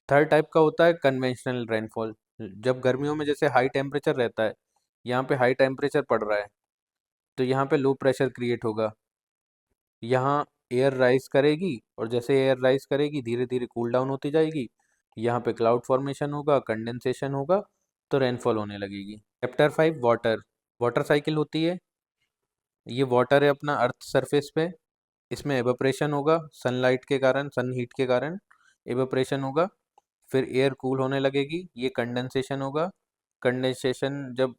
थर्ड टाइप का होता है कन्वेंशनल रेनफॉल। जब गर्मियों में जैसे हाई टेम्परेचर रहता है यहाँ पे हाई टेम्परेचर पड़ रहा है तो यहाँ पे लो प्रेशर क्रिएट होगा, यहाँ एयर राइज करेगी और जैसे एयर राइज करेगी धीरे धीरे कूल डाउन होती जाएगी, यहाँ पे क्लाउड फॉर्मेशन होगा, कंडेंसेशन होगा, तो रेनफॉल होने लगेगी। Chapter 5 water. वाटर साइकिल होती है, ये वाटर है अपना अर्थ सरफेस पे, इसमें एवापोरेशन होगा सनलाइट के कारण, सन हीट के कारण एवापोरेशन होगा, फिर एयर कूल होने लगेगी, ये कंडेंसेशन होगा। कंडेंसेशन जब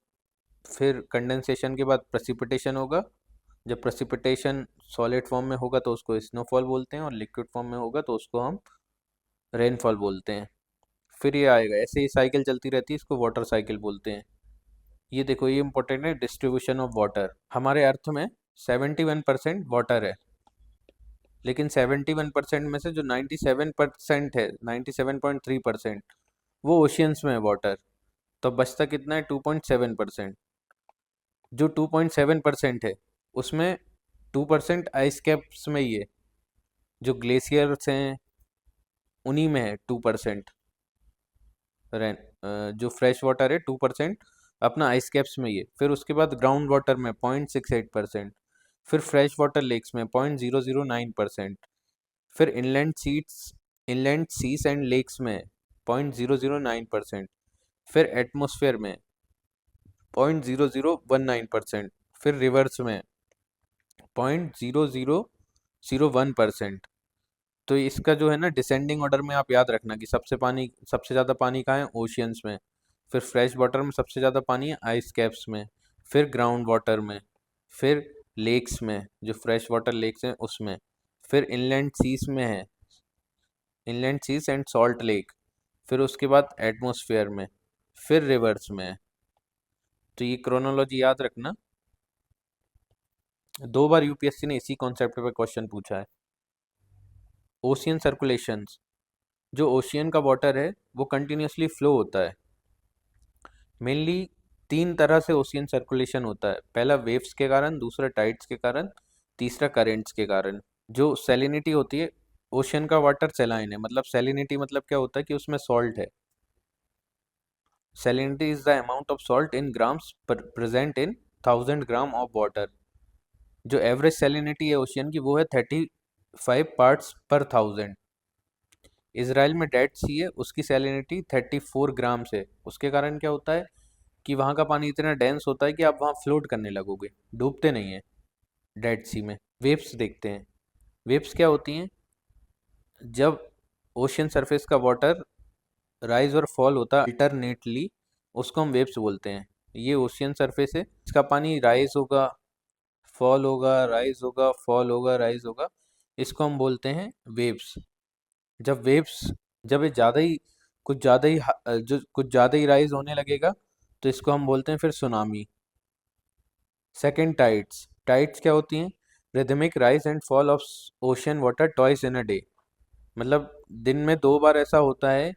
फिर कंडेंसेशन के बाद प्रेसिपिटेशन होगा, जब प्रेसिपिटेशन सॉलिड फॉर्म में होगा तो उसको स्नोफॉल बोलते हैं और लिक्विड फॉर्म में होगा तो उसको हम रेनफॉल बोलते हैं। फिर ये आएगा, ऐसे ही साइकिल चलती रहती है, इसको वाटर साइकिल बोलते हैं। ये देखो ये इंपॉर्टेंट है, डिस्ट्रीब्यूशन ऑफ वाटर। हमारे अर्थ में 71% वाटर है, लेकिन 71% में से जो 97% है, 97.3% वो ओशियंस में है वाटर, तो बचता कितना है 2.7%। जो 2.7% है उसमें 2% आइस कैप्स में ही है, जो ग्लेशियर्स हैं उन्हीं में है 2%। रेन जो फ्रेश वाटर है 2% अपना आइस कैप्स में ही है। फिर उसके बाद ग्राउंड वाटर में 0.68%, फिर फ्रेश वाटर लेक्स में 0.009%, फिर इनलैंड सीस एंड लेक्स में 0.009%, फिर एटमॉस्फेयर में 0.0019%, फिर रिवर्स में 0.0001%। तो इसका जो है ना डिसेंडिंग ऑर्डर में आप याद रखना कि सबसे ज़्यादा पानी कहाँ है, ओशियंस में, फिर फ्रेश वाटर में सबसे ज़्यादा पानी है आइस कैप्स में, फिर ग्राउंड वाटर में, फिर लेक्स में जो फ्रेश वाटर लेक्स हैं उसमें, फिर इनलैंड सीस में है, inland seas and salt lake, फिर उसके बाद एटमॉस्फेयर में, फिर रिवर्स में है। तो ये क्रोनोलॉजी याद रखना। 2 बार यूपीएससी ने इसी कॉन्सेप्ट पे क्वेश्चन पूछा है। ओशियन सर्कुलेशंस, जो ओशियन का वाटर है वो कंटिन्यूसली फ्लो होता है। मेनली 3 तरह से ओशियन सर्कुलेशन होता है, पहला वेव्स के कारण, दूसरा टाइड्स के कारण, तीसरा करेंट्स के कारण। जो सैलिनिटी होती है, ओशियन का वाटर सैलाइन है, मतलब सैलिनिटी मतलब क्या होता है कि उसमें सॉल्ट है। Salinity is the amount of salt in grams present in 1000 gram of water. जो एवरेज सैलिनिटी है ओशियन की वो है 35 पार्ट्स पर 1000। इसराइल में डेड सी है, उसकी सैलिनिटी 34 ग्राम है। उसके कारण क्या होता है कि वहाँ का पानी इतना डेंस होता है कि आप वहाँ फ्लोट करने लगोगे, डूबते नहीं हैं डेड सी में। वेव्स देखते हैं, वेव्स क्या होती हैं, जब ओशियन सरफेस का वाटर राइज और फॉल होता है अल्टरनेटली, उसको हम वेव्स बोलते हैं। ये ओशियन सरफेस है, इसका पानी राइज होगा, फॉल होगा, राइज होगा, फॉल होगा, राइज होगा, इसको हम बोलते हैं वेव्स। जब वेव्स जब ये ज़्यादा ही जो कुछ ज़्यादा ही राइज होने लगेगा तो इसको हम बोलते हैं फिर सुनामी। Second, tides. टाइड्स क्या होती हैं, rhythmic rise and fall of ocean water twice in a day. मतलब दिन में 2 बार ऐसा होता है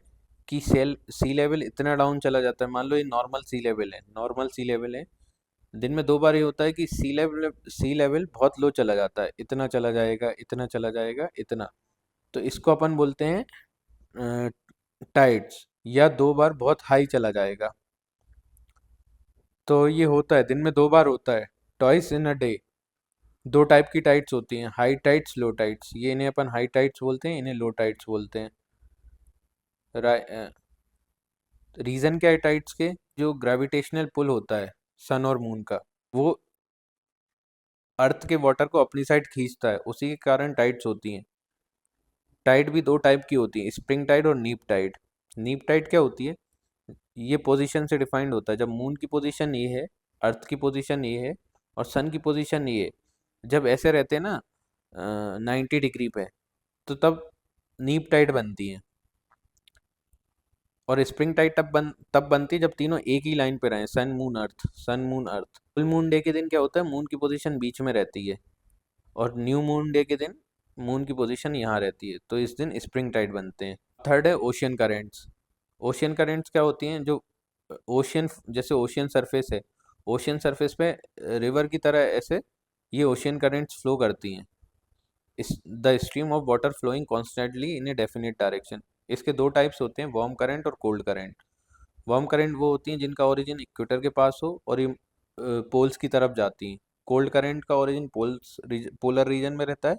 कि सी लेवल इतना डाउन चला जाता है। मान लो ये नॉर्मल सी लेवल है, दिन में 2 बार ये होता है कि सी लेवल बहुत लो चला जाता है, इतना चला जाएगा, इतना चला जाएगा, इतना। तो इसको अपन बोलते हैं टाइड्स, या 2 बार बहुत हाई चला जाएगा। तो ये होता है दिन में 2 बार होता है, twice in a day. 2 type की टाइड्स होती हैं, हाई टाइड्स, लो टाइड्स। ये इन्हें अपन हाई टाइड्स बोलते हैं, इन्हें लो टाइड्स बोलते हैं। रीज़न क्या है टाइड्स के, जो ग्रेविटेशनल पुल होता है सन और मून का, वो अर्थ के वाटर को अपनी साइड खींचता है, उसी के कारण टाइड्स होती हैं। टाइड भी 2 टाइप की होती है, स्प्रिंग टाइड और नीप टाइड। नीप टाइड क्या होती है, ये पोजीशन से डिफाइंड होता है। जब मून की पोजीशन ये है, अर्थ की पोजीशन ये है और सन की पोजीशन ये है, जब ऐसे रहते हैं ना 90 डिग्री पे, तो तब नीप टाइड बनती है। और स्प्रिंग टाइड तब बनती है जब तीनों एक ही लाइन पे रहें, sun moon earth, sun moon earth. Full moon day के दिन क्या होता है, मून की पोजीशन बीच में रहती है और न्यू मून डे के दिन मून की पोजीशन यहाँ रहती है, तो इस दिन स्प्रिंग टाइड बनते हैं। थर्ड है ओशियन करेंट्स। ओशियन करेंट्स क्या होती हैं, जो ओशियन, जैसे ओशियन सरफेस है, ओशियन सरफेस पे रिवर की तरह ऐसे ये ओशियन करेंट्स फ्लो करती हैं। Is the stream of water flowing constantly in a definite direction. इसके 2 टाइप्स होते हैं, वार्म करंट और कोल्ड करंट। वार्म करंट वो होती हैं जिनका ओरिजिन इक्वेटर के पास हो और ये पोल्स की तरफ जाती हैं। कोल्ड करंट का ओरिजिन पोलर रीजन में रहता है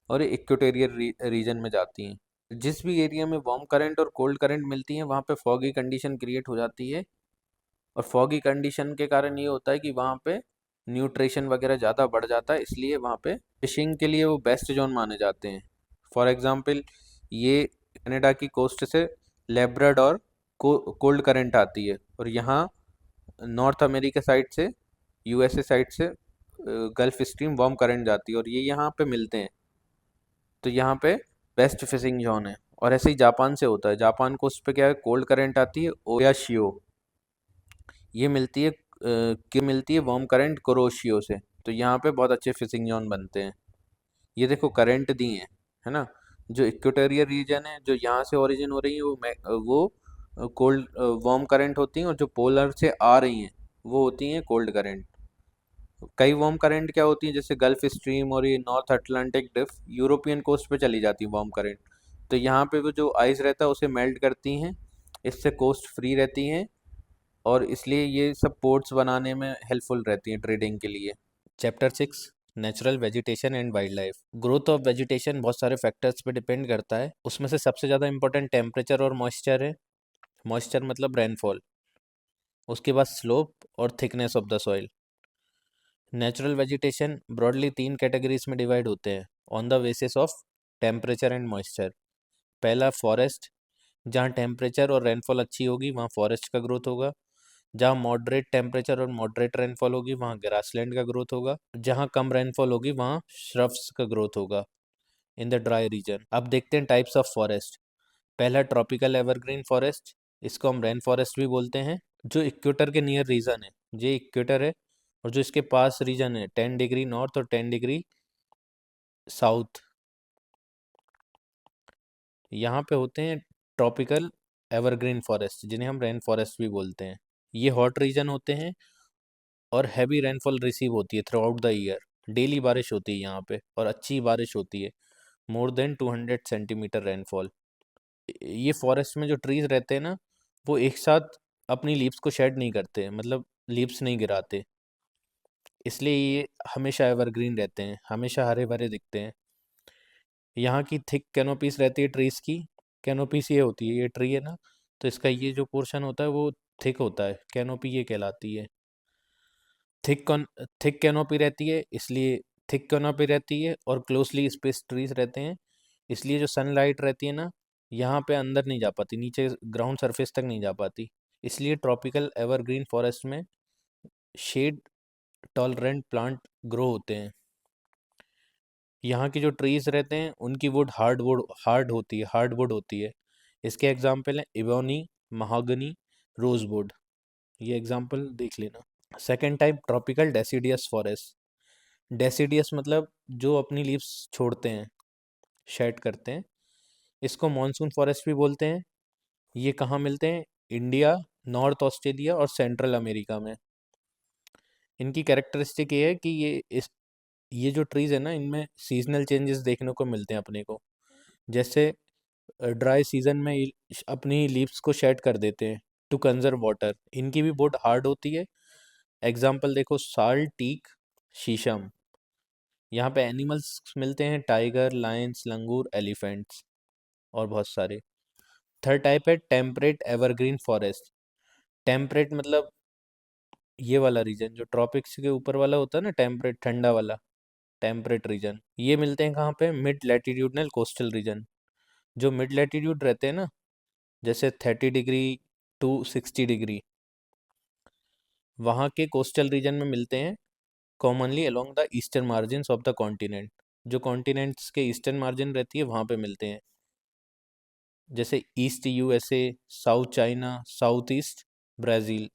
और ये इक्वेटोरियल रीजन में जाती हैं। जिस भी एरिया में वार्म करंट और कोल्ड करंट मिलती हैं वहाँ पे फॉगी कंडीशन क्रिएट हो जाती है, और फॉगी कंडीशन के कारण ये होता है कि वहाँ पे न्यूट्रिशन वगैरह ज़्यादा बढ़ जाता है, इसलिए वहाँ पे फिशिंग के लिए वो बेस्ट जोन माने जाते हैं। फॉर एग्जांपल ये कनाडा की कोस्ट से लेब्राडोर को कोल्ड करंट आती है, और यहाँ नॉर्थ अमेरिका साइड से यूएसए साइड से गल्फ स्ट्रीम वार्म करंट जाती है और ये यहाँ पे मिलते हैं, तो यहाँ पे बेस्ट फिशिंग जोन है। और ऐसे ही जापान से होता है, जापान कोस्ट पे क्या है, कोल्ड करंट आती है ओयाशियो, ये मिलती है वार्म करंट कुरोशियो से, तो यहाँ पे बहुत अच्छे फिशिंग जोन बनते हैं। ये देखो करंट दी है ना, जो इक्वेटोरियल रीजन है जो यहाँ से ओरिजिन हो रही है वो कोल्ड वार्म करंट होती हैं, और जो पोलर से आ रही हैं वो होती हैं कोल्ड करंट। कई वार्म करंट क्या होती हैं, जैसे गल्फ स्ट्रीम और ये North Atlantic Drift European coast पे चली जाती है वार्म करंट, तो यहाँ पे वो जो आइस रहता है उसे मेल्ट करती हैं, इससे कोस्ट फ्री रहती हैं, और इसलिए ये सब पोर्ट्स बनाने में हेल्पफुल रहती हैं ट्रेडिंग के लिए। Chapter 6, natural vegetation and wild life. Growth of vegetation बहुत सारे फैक्टर्स पे डिपेंड करता है, उसमें से सबसे ज़्यादा इंपॉर्टेंट टेम्परेचर और मॉइस्चर है। मॉइस्चर मतलब रेनफॉल, उसके बाद स्लोप और thickness of the soil. Natural vegetation broadly 3 categories में डिवाइड होते हैं on the basis of temperature and moisture. पहला फॉरेस्ट, जहाँ टेम्परेचर और रेनफॉल अच्छी होगी वहाँ फॉरेस्ट का ग्रोथ होगा। जहाँ मॉडरेट टेम्परेचर और मॉडरेट रेनफॉल होगी वहाँ ग्रासलैंड का ग्रोथ होगा। जहाँ कम रेनफॉल होगी वहाँ श्रब्स का ग्रोथ होगा इन द ड्राई रीजन। अब देखते हैं टाइप्स ऑफ फॉरेस्ट। पहला ट्रॉपिकल एवरग्रीन फॉरेस्ट, इसको हम रेन फॉरेस्ट भी बोलते हैं, जो इक्वेटर के नियर रीजन है, ये इक्वेटर है और जो इसके पास रीजन है 10 डिग्री नॉर्थ और 10 डिग्री साउथ, यहाँ पे होते हैं ट्रॉपिकल एवरग्रीन फॉरेस्ट, जिन्हें हम रेन फॉरेस्ट भी बोलते हैं। ये हॉट रीजन होते हैं और हैवी रेनफॉल रिसीव होती है through out the year. Daily बारिश होती है यहाँ पे और अच्छी बारिश होती है, मोर देन 200 सेंटीमीटर रेनफॉल। ये फॉरेस्ट में जो ट्रीज रहते हैं ना, वो एक साथ अपनी लीव्स को शेड नहीं करते, मतलब लीव्स नहीं गिराते, इसलिए ये हमेशा एवरग्रीन रहते हैं, हमेशा हरे भरे दिखते हैं। यहाँ की थिक कैनोपीस रहती है ट्रीज की। कैनोपीस ये होती है, ये ट्री है ना, तो इसका ये जो पोर्शन होता है वो थिक होता है, कैनोपी ये कहलाती है। थिक थिक कैनोपी रहती है, इसलिए थिक कैनोपी रहती है और क्लोजली स्पेस ट्रीज रहते हैं, इसलिए जो सनलाइट रहती है ना, यहाँ पे अंदर नहीं जा पाती, नीचे ग्राउंड सरफेस तक नहीं जा पाती, इसलिए ट्रॉपिकल एवरग्रीन फॉरेस्ट में शेड टॉलरेंट प्लांट ग्रो होते हैं। यहाँ की जो ट्रीज रहते हैं उनकी हार्ड वुड होती है। इसके एग्जाम्पल हैं इबोनी, महागनी, रोजवुड। ये एग्जाम्पल देख लेना। Second type tropical deciduous forest. Deciduous मतलब जो अपनी लीव्स छोड़ते हैं, शेड करते हैं, इसको मॉनसून फॉरेस्ट भी बोलते हैं। ये कहाँ मिलते हैं, इंडिया, नॉर्थ ऑस्ट्रेलिया और सेंट्रल अमेरिका में। इनकी कैरेक्टरिस्टिक ये है कि ये जो ट्रीज है ना, इनमें सीजनल चेंजेस देखने को मिलते हैं अपने को। जैसे ड्राई सीजन में ये अपनी लीव्स को शेड कर देते हैं टू कंजर्व वाटर। इनकी भी बहुत हार्ड होती है। एग्जाम्पल देखो, साल, टीक, शीशम। यहाँ पे एनिमल्स मिलते हैं, टाइगर, लायंस, लंगूर, एलिफेंट्स और बहुत सारे। थर्ड टाइप है टेम्परेट एवरग्रीन फॉरेस्ट। टेम्परेट मतलब ये वाला रीजन जो ट्रॉपिक्स के ऊपर वाला होता है ना, टेम्परेट ठंडा वाला, टेम्परेट रीजन। ये मिलते हैं कहाँ पे, मिड लैटिट्यूडनल कोस्टल रीजन। जो मिड लैटिट्यूड रहते हैं ना, जैसे 30 डिग्री टू 60 डिग्री, वहाँ के कोस्टल रीजन में मिलते हैं, commonly along the eastern margins of the continent. जो कॉन्टिनेंट्स के ईस्टर्न मार्जिन रहती है वहाँ पे मिलते हैं, जैसे east USA, south China, south east Brazil.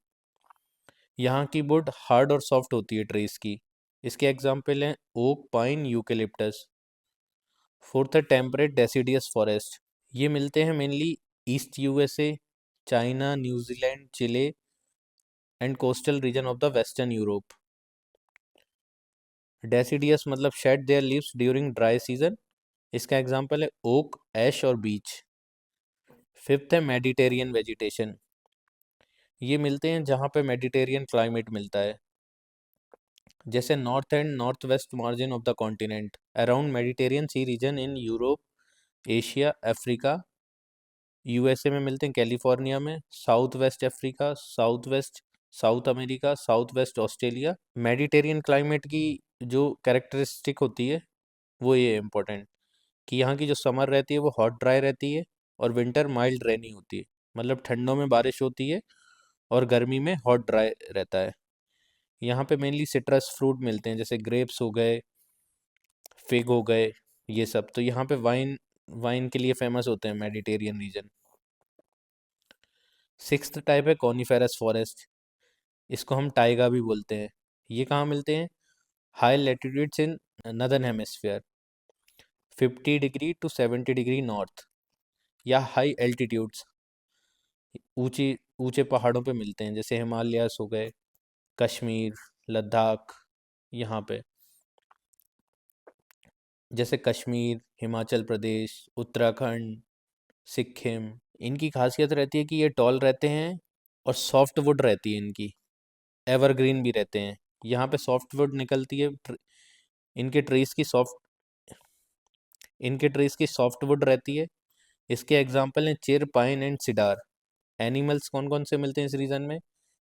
यहाँ की वुड हार्ड और सॉफ्ट होती है ट्रीज की। इसके एग्जाम्पल हैं ओक, पाइन, यूकेलिप्टस। फोर्थ है टेम्परेट डेसिडियस फॉरेस्ट। ये मिलते हैं mainly east USA, China, New Zealand, Chile and coastal region of the western Europe. Deciduous मतलब shed their leaves during dry season. इसका एग्जाम्पल है ओक, ऐश और beech. Fifth है Mediterranean vegetation. ये मिलते हैं जहाँ पे मेडिटेरियन क्लाइमेट मिलता है, जैसे north and north west margin of the continent around Mediterranean sea region in Europe, Asia, Africa. USA में मिलते हैं कैलिफोर्निया में, south west Africa, south west South America, south west Australia. Mediterranean climate की जो characteristic होती है वो ये इम्पोर्टेंट, कि यहाँ की जो समर रहती है वो हॉट ड्राई रहती है और विंटर माइल्ड रेनी होती है, मतलब ठंडों में बारिश होती है और गर्मी में हॉट ड्राई रहता है। यहाँ पे मेनली सिट्रस फ्रूट मिलते हैं, जैसे ग्रेप्स हो गए, फिग हो गए, ये सब। तो यहाँ पे वाइन वाइन के लिए फेमस होते हैं मेडिटेरियन रीजन। सिक्स्थ टाइप है कॉनिफेरस फॉरेस्ट, इसको हम टाइगा भी बोलते हैं। ये कहाँ मिलते हैं? High latitudes in northern hemisphere, 50 degree to 70 degree north, या हाई एल्टीट्यूड्स, ऊंची ऊंचे पहाड़ों पे मिलते हैं, जैसे हिमालयास हो गए, कश्मीर, लद्दाख, यहाँ पे। जैसे कश्मीर, हिमाचल प्रदेश, उत्तराखंड, सिक्किम। इनकी खासियत रहती है कि ये टॉल रहते हैं और सॉफ्ट वुड रहती है इनकी, एवरग्रीन भी रहते हैं। यहाँ पे सॉफ्ट वुड निकलती है, इनके ट्रीज की सॉफ्ट इनके ट्रीज की सॉफ्ट वुड रहती है। इसके एग्जाम्पल हैं chir, pine and cedar. Animals कौन कौन से मिलते हैं इस रीजन में?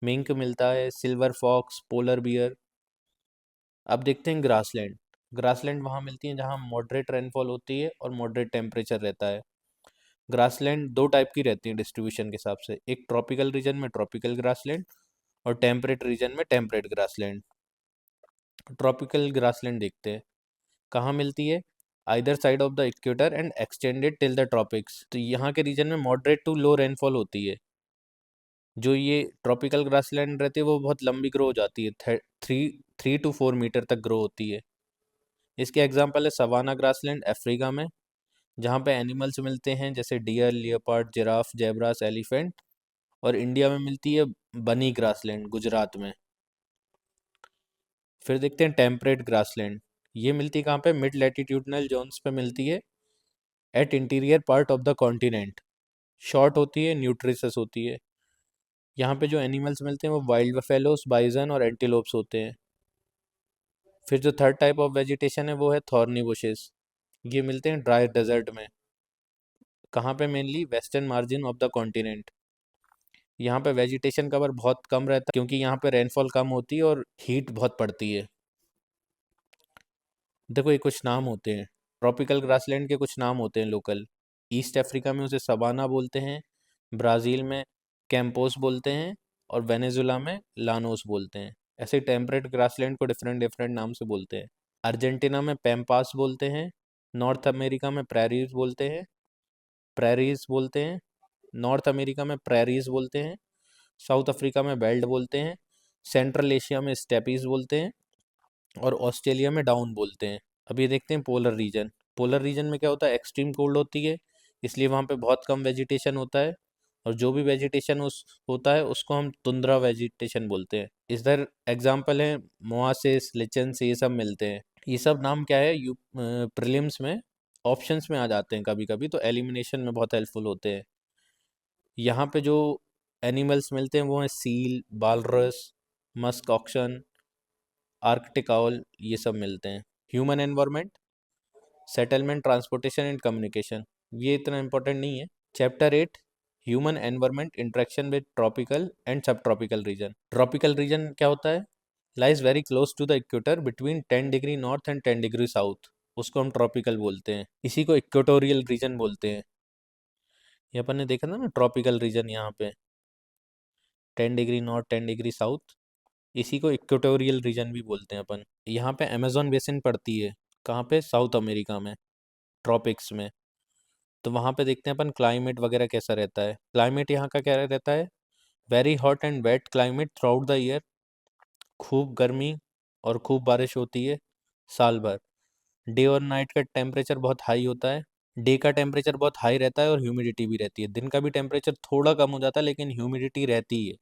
मिंक मिलता है, सिल्वर फॉक्स, पोलर बियर। अब देखते हैं ग्रासलैंड। ग्रासलैंड वहाँ मिलती है जहाँ मॉडरेट रेनफॉल होती है और मॉडरेट टेम्परेचर रहता है। ग्रासलैंड दो टाइप की रहती है डिस्ट्रीब्यूशन के हिसाब से, एक ट्रॉपिकल रीजन में ट्रॉपिकल ग्रासलैंड और टेम्परेट रीजन में टेम्परेट ग्रासलैंड। ट्रॉपिकल ग्रासलैंड देखते हैं कहाँ मिलती है, either side of the equator and extended till the tropics. तो यहाँ के रीजन में मॉडरेट टू लो रेनफॉल होती है। जो ये ट्रॉपिकल ग्रासलैंड रहती है वो बहुत लंबी ग्रो हो जाती है, 3 to 4 मीटर तक ग्रो होती है। इसके एग्जाम्पल है सवाना ग्रासलैंड अफ्रीका में, जहाँ पे एनिमल्स मिलते हैं जैसे deer, leopard, giraffe, zebras, elephant. और इंडिया में मिलती है बनी ग्रासलैंड गुजरात में। फिर देखते हैं टेम्परेट ग्रासलैंड। ये मिलती है कहाँ पे? मिड लैटिट्यूडनल जोन्स पे मिलती है, at interior part of the continent. Short होती है, न्यूट्रिशस होती है। यहाँ पे जो एनिमल्स मिलते हैं वो वाइल्ड बफेलोस, बाइजन और एंटीलोप्स होते हैं। फिर जो थर्ड टाइप ऑफ वेजिटेशन है वो है थॉर्नी बुशेस। ये मिलते हैं ड्राई डेजर्ट में। कहाँ पे? Mainly western margin of the continent. यहाँ पे वेजिटेशन कवर बहुत कम रहता है क्योंकि यहाँ पे रेनफॉल कम होती है और हीट बहुत पड़ती है। देखो ये कुछ नाम होते हैं, ट्रॉपिकल ग्रासलैंड के कुछ नाम होते हैं लोकल। ईस्ट अफ्रीका में उसे सबाना बोलते हैं, ब्राज़ील में कैंपोस बोलते हैं और वेनेजुला में लानोस बोलते हैं। ऐसे टेम्परेट ग्रासलैंड को डिफरेंट डिफरेंट नाम से बोलते हैं। अर्जेंटीना में पैम्पास बोलते हैं, नॉर्थ अमेरिका में प्रेरीज बोलते हैं, नॉर्थ अमेरिका में प्रेरीज बोलते हैं, साउथ अफ्रीका में बेल्ट बोलते हैं, सेंट्रल एशिया में स्टेपीज बोलते हैं और ऑस्ट्रेलिया में डाउन बोलते हैं। अब ये देखते हैं पोलर रीजन। पोलर रीजन में क्या होता है? एक्सट्रीम कोल्ड होती है, इसलिए वहाँ पे बहुत कम वेजिटेशन होता है, और जो भी वेजिटेशन उस होता है उसको हम तुंद्रा वेजिटेशन बोलते हैं। इधर एग्जाम्पल है मोआसिस, लिचेंस, ये सब मिलते हैं। ये सब नाम क्या है, यू प्रीलिम्स में ऑप्शंस में आ जाते हैं कभी कभी, तो एलिमिनेशन में बहुत हेल्पफुल होते हैं। यहाँ पे जो एनिमल्स मिलते हैं वो हैं seal, walrus, musk oxen, arctic owl, ये सब मिलते हैं। Human environment, settlement, transportation and communication, ये इतना इंपॉर्टेंट नहीं है। Chapter 8, human environment interaction with tropical and subtropical region. Tropical region क्या होता है? Lies very close to the equator between 10 degree north and 10 degree south, उसको हम tropical बोलते हैं। इसी को इक्वेटोरियल रीजन बोलते हैं। ये अपन ने देखा था ना ट्रॉपिकल रीजन, यहाँ पे 10 डिग्री नॉर्थ, 10 डिग्री साउथ, इसी को इक्वेटोरियल रीजन भी बोलते हैं अपन। यहाँ पे अमेजोन बेसिन पड़ती है, कहाँ पे? साउथ अमेरिका में, ट्रॉपिक्स में। तो वहाँ पे देखते हैं अपन क्लाइमेट वगैरह कैसा रहता है। क्लाइमेट यहाँ का क्या रहता है? Very hot and wet climate throughout the year, खूब गर्मी और खूब बारिश होती है साल भर। डे और नाइट का टेम्परेचर बहुत हाई होता है। डे का टेम्परेचर बहुत हाई रहता है और ह्यूमिडिटी भी रहती है। दिन का भी टेम्परेचर थोड़ा कम हो जाता है लेकिन ह्यूमिडिटी रहती है।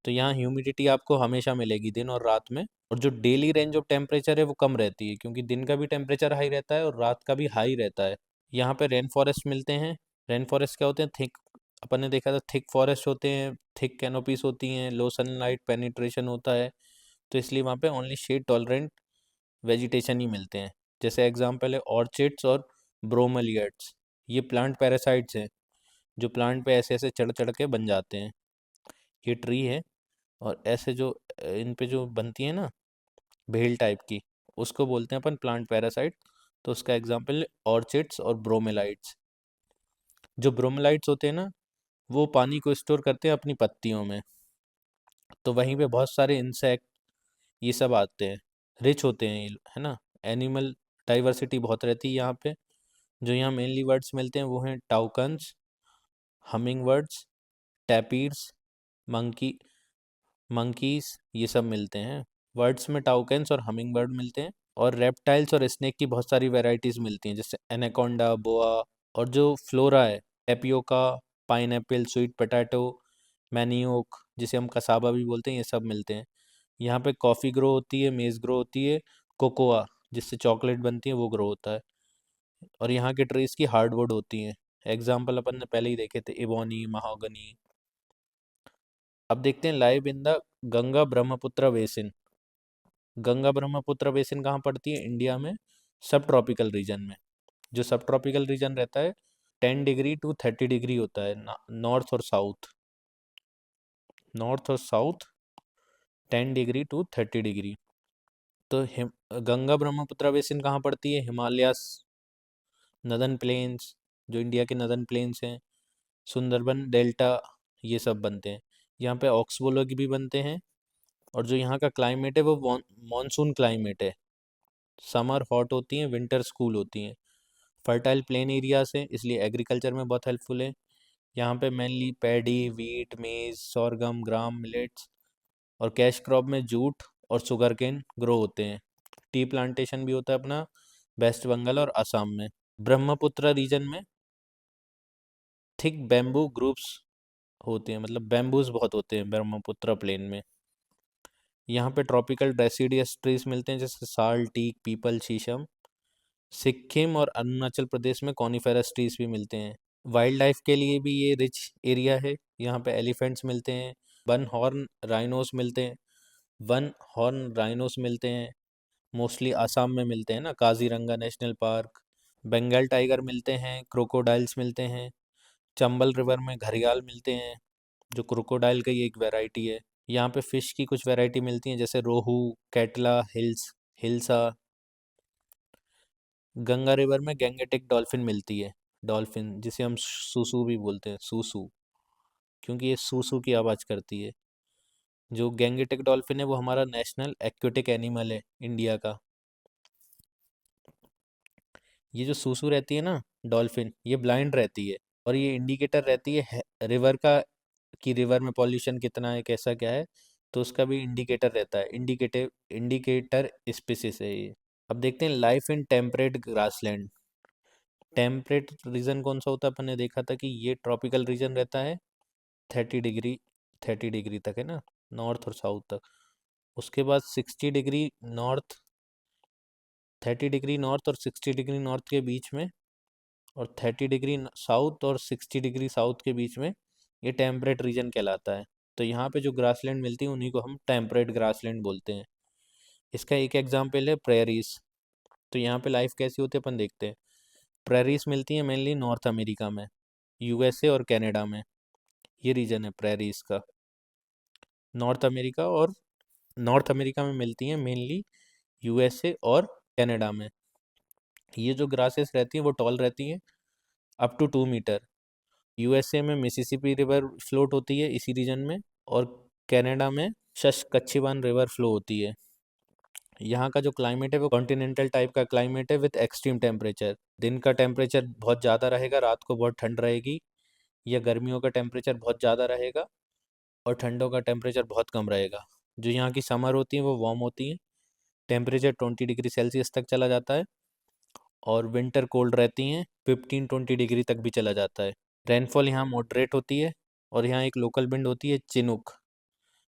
तो यहाँ ह्यूमिडिटी आपको हमेशा मिलेगी दिन और रात में। और जो डेली रेंज ऑफ टेम्परेचर है वो कम रहती है क्योंकि दिन का भी टेम्परेचर हाई रहता है और रात का भी हाई रहता है। यहाँ पे रेन फॉरेस्ट मिलते हैं। रेन फॉरेस्ट क्या होते हैं? थिक अपन ने देखा था थिक फॉरेस्ट होते हैं, थिक कैनोपीज होती हैं, लो सनलाइट पेनिट्रेशन होता है, तो इसलिए वहाँ पे ओनली शेड टॉलरेंट वेजिटेशन ही मिलते हैं। जैसे एग्जांपल है ऑर्चिड्स और ब्रोमेलियाड्स, ये प्लांट पैरासाइट्स हैं जो प्लांट पे ऐसे ऐसे चढ़ चढ़ के बन जाते हैं। ये ट्री है और ऐसे जो इन पे जो बनती है ना भेल टाइप की, उसको बोलते हैं अपन प्लांट पैरासाइट। तो उसका एग्जांपल है ऑर्चिड्स और ब्रोमेलाइट्स। जो ब्रोमेलाइट्स होते हैं ना, वो पानी को स्टोर करते हैं अपनी पत्तियों में, तो वहीं पे बहुत सारे इंसेक्ट ये सब आते हैं, रिच होते हैं ये, है ना। एनिमल डाइवर्सिटी बहुत रहती है यहाँ पे। जो यहाँ मेनली वर्ड्स मिलते हैं वो हैं toucans, hummingbirds, tapirs, monkey monkeys, ये सब मिलते हैं। वर्ड्स में टाउकेंस और हमिंग बर्ड मिलते हैं, और रेप्टाइल्स और स्नेक की बहुत सारी वेराइटीज मिलती हैं, जैसे एनाकोंडा, बोआ। और जो फ्लोरा है, टेपियोका, पाइनएप्पल, स्वीट पोटैटो, मैनियोक, जिसे हम कसाबा भी बोलते हैं, ये सब मिलते हैं। यहाँ पे कॉफ़ी ग्रो होती है, मेज़ ग्रो होती है, कोकोआ जिससे चॉकलेट बनती है वो ग्रो होता है, और यहाँ के ट्रीज की हार्डवुड होती हैं। एग्जाम्पल अपन ने पहले ही देखे थे, इबोनी, महागनी। अब देखते हैं live in the Ganga Brahmaputra basin. Ganga Brahmaputra basin कहाँ पड़ती है? इंडिया में सब ट्रॉपिकल रीजन में। जो सब ट्रॉपिकल रीजन रहता है 10 डिग्री टू 30 डिग्री होता है, नॉर्थ और साउथ। नॉर्थ और साउथ 10 डिग्री टू 30 डिग्री। तो गंगा ब्रह्मपुत्र बेसिन कहाँ पड़ती है? हिमालयास, नदन प्लेन्स, जो इंडिया के नदन प्लेन्स हैं, सुंदरबन डेल्टा, ये सब बनते हैं। यहाँ पे ऑक्सबोलो भी बनते हैं। और जो यहाँ का क्लाइमेट है वो मॉनसून क्लाइमेट है। समर हॉट होती हैं, विंटर्स कूल होती हैं। फर्टाइल प्लेन एरियाज हैं, इसलिए एग्रीकल्चर में बहुत हेल्पफुल है। यहाँ पे मेनली पैडी, वीट, मेज, सोरगम, ग्राम, मिलेट्स, और कैश क्रॉप में जूट और शुगर केन ग्रो होते हैं। टी प्लांटेशन भी होता है अपना वेस्ट बंगाल और असम में। ब्रह्मपुत्र रीजन में थिक बैम्बू ग्रुप्स होते हैं, मतलब बैम्बूज बहुत होते हैं ब्रह्मपुत्र प्लेन में। यहाँ पे ट्रॉपिकल डेसिडियस ट्रीज मिलते हैं, जैसे साल, टीक, पीपल, शीशम। सिक्किम और अरुणाचल प्रदेश में कॉनिफेरस ट्रीज भी मिलते हैं। वाइल्ड लाइफ के लिए भी ये रिच एरिया है। यहाँ पे एलिफेंट्स मिलते हैं, वन हॉर्न राइनोस मिलते हैं, वन हॉर्न राइनोस मिलते हैं। मोस्टली आसाम में मिलते हैं ना, Kaziranga national park. Bengal tiger मिलते हैं, क्रोकोडाइल्स मिलते हैं। चंबल रिवर में घड़ियाल मिलते हैं, जो क्रोकोडाइल का ही एक वैरायटी है। यहाँ पे फिश की कुछ वैरायटी मिलती हैं, जैसे रोहू, कैटला, हिल्सा। गंगा रिवर में गैंगेटिक डॉल्फिन मिलती है, डॉल्फिन जिसे हम सूसू भी बोलते हैं, सूसू, क्योंकि ये सूसू की आवाज़ करती है। जो गैंगेटिक डॉल्फिन है वो हमारा नेशनल एक्वेटिक एनिमल है इंडिया का। ये जो सूसू रहती है ना डॉल्फिन, ये ब्लाइंड रहती है, और ये इंडिकेटर रहती है रिवर का, कि रिवर में पॉल्यूशन कितना है, कैसा क्या है। तो उसका भी इंडिकेटर रहता है, इंडिकेटर स्पीसीज है ये। अब देखते हैं life in temperate grassland. Temperate region कौन सा होता है? अपन ने देखा था कि ये ट्रॉपिकल रीजन रहता है 30 डिग्री, 30 डिग्री तक, है ना, नॉर्थ और साउथ तक। उसके बाद 60 डिग्री नॉर्थ, 30 डिग्री नॉर्थ और 60 डिग्री नॉर्थ के बीच में, और 30 डिग्री साउथ और 60 डिग्री साउथ के बीच में ये टेम्परेट रीजन कहलाता है। तो यहाँ पे जो ग्रासलैंड मिलती है उन्हीं को हम टेम्परेट ग्रासलैंड बोलते हैं। इसका एक एग्जाम्पल है प्रेरीज। तो यहाँ पे लाइफ कैसी होती है अपन देखते हैं। प्रेरीज मिलती है मेनली नॉर्थ अमेरिका में, यूएसए और कनाडा में। ये रीजन है प्रेरीज का, नॉर्थ अमेरिका। और नॉर्थ अमेरिका में मिलती हैं मेनली यूएसए और कनाडा में। ये जो ग्रासेस रहती हैं वो टॉल रहती हैं, अप टू 2 मीटर। यूएसए में मिसिसिपी रिवर फ्लोट होती है इसी रीजन में, और कनाडा में सस्कच्चीवान रिवर फ्लो होती है। यहाँ का जो क्लाइमेट है वो कॉन्टिनेंटल टाइप का क्लाइमेट है विद एक्सट्रीम टेम्परेचर। दिन का टेम्परेचर बहुत ज़्यादा रहेगा, रात को बहुत ठंड रहेगी, या गर्मियों का टेम्परेचर बहुत ज़्यादा रहेगा और ठंडों का टेम्परेचर बहुत कम रहेगा। जो यहाँ की समर होती हैं वो वार्म होती हैं, टेम्परेचर 20 डिग्री सेल्सियस तक चला जाता है, और विंटर कोल्ड रहती हैं, 15-20 डिग्री तक भी चला जाता है। रेनफॉल यहाँ मॉडरेट होती है, और यहाँ एक लोकल विंड होती है चिनुक,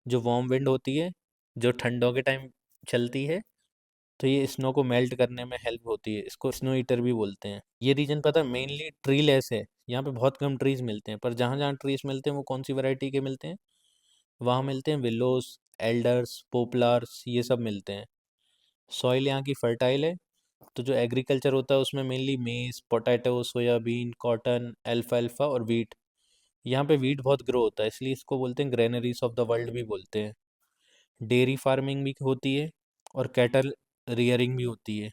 जो वार्म विंड होती है, जो ठंडों के टाइम चलती है। तो ये स्नो को मेल्ट करने में हेल्प होती है, इसको स्नो ईटर भी बोलते हैं। ये रीजन पता मेनली ट्री लेस है, यहाँ पे बहुत कम ट्रीज मिलते हैं, पर जहाँ जहाँ ट्रीज मिलते हैं वो कौन सी वैरायटी के मिलते हैं? वहाँ मिलते हैं विलोस, एल्डर्स, पोपलार्स, ये सब मिलते हैं। सॉइल यहाँ की फर्टाइल है, तो जो एग्रीकल्चर होता है उसमें मेनली मेज, पोटैटो, सोयाबीन, कॉटन, अल्फाल्फा और वीट। यहाँ पे वीट बहुत ग्रो होता है, इसलिए इसको बोलते हैं ग्रेनरीज ऑफ द वर्ल्ड भी बोलते हैं। डेयरी फार्मिंग भी होती है और कैटल रियरिंग भी होती है।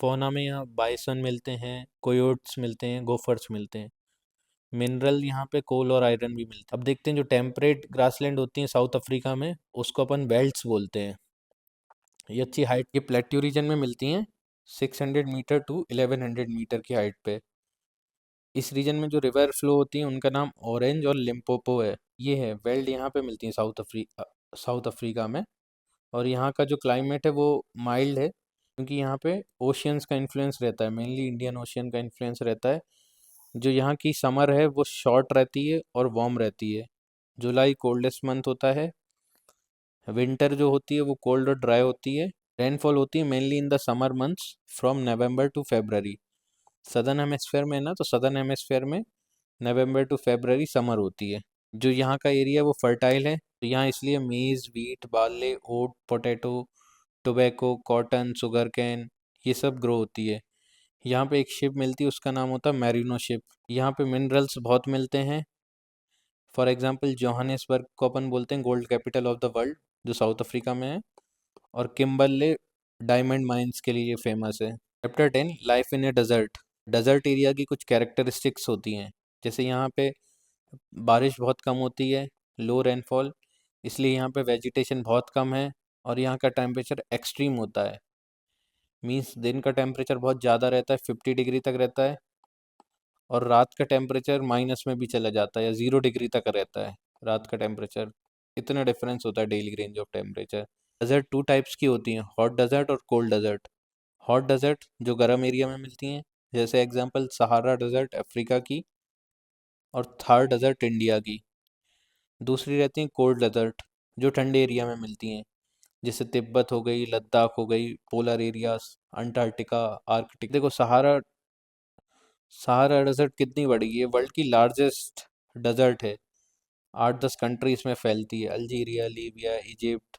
फौना में यहाँ बाइसन मिलते हैं, कोयोट्स मिलते हैं, गोफर्स मिलते हैं। मिनरल यहाँ पे कोल और आयरन भी मिलता है। अब देखते हैं जो टेम्परेट ग्रासलैंड होती हैं साउथ अफ्रीका में, उसको अपन बेल्ट्स बोलते हैं। ये अच्छी हाइट के प्लेट्यू रीजन में मिलती हैं, 600 मीटर टू 1100 मीटर की हाइट पे। इस रीजन में जो रिवर फ्लो होती हैं उनका नाम ऑरेंज और लिम्पोपो है। ये है वेल्ड, यहाँ पे मिलती हैं साउथ अफ्रीका में। और यहाँ का जो क्लाइमेट है वो माइल्ड है, क्योंकि यहाँ पे ओशियंस का इन्फ्लुएंस रहता है, मेनली इंडियन ओशियन का इन्फ्लुएंस रहता है। जो यहाँ की समर है वो शॉर्ट रहती है और वार्म रहती है। जुलाई कोल्डेस्ट मंथ होता है। विंटर जो होती है वो कोल्ड और ड्राई होती है। रेनफॉल होती है mainly in the summer months from November to February. Southern hemisphere में है ना, तो सदर्न हेमिस्फेयर में नवंबर टू फेब्रवरी समर होती है। जो यहाँ का एरिया है वो फर्टाइल है, तो यहाँ इसलिए maize, wheat, barley, oat, potato, tobacco, cotton, sugarcane, ये सब ग्रो होती है। यहाँ पे एक शिप मिलती है, उसका नाम होता है मैरिनो शिप। यहाँ पे मिनरल्स बहुत मिलते हैं। फॉर एग्जांपल जोहानिसबर्ग को अपन बोलते हैं gold capital of the world, जो साउथ अफ्रीका में है। और किम्बरले डायमंड माइंस के लिए फेमस है। Chapter 10, life in a desert. Desert area की कुछ कैरेक्टरिस्टिक्स होती हैं, जैसे यहाँ पे बारिश बहुत कम होती है, लो रेनफॉल, इसलिए यहाँ पे वेजिटेशन बहुत कम है। और यहाँ का टेम्परेचर एक्सट्रीम होता है, मीन्स दिन का टेम्परेचर बहुत ज़्यादा रहता है, 50 डिग्री तक रहता है। और रात का टेम्परेचर माइनस में भी चला जाता है या 0 डिग्री तक रहता है रात का टेम्परेचर। इतना डिफरेंस होता है daily range of temperature. Desert two types की होती हैं, हॉट डेजर्ट और कोल्ड डेजर्ट। हॉट डेजर्ट जो गर्म एरिया में मिलती हैं, जैसे एग्जांपल सहारा डेजर्ट अफ्रीका की और थार डेजर्ट इंडिया की। दूसरी रहती हैं कोल्ड डेजर्ट, जो ठंडे एरिया में मिलती हैं, जैसे तिब्बत हो गई, लद्दाख हो गई, पोलर एरियाज, अंटार्कटिका, आर्कटिक। देखो सहारा सहारा डेजर्ट कितनी बड़ी है, वर्ल्ड की लार्जेस्ट डेजर्ट है। 8-10 कंट्रीज में फैलती है, अल्जीरिया, लीबिया, इजिप्ट,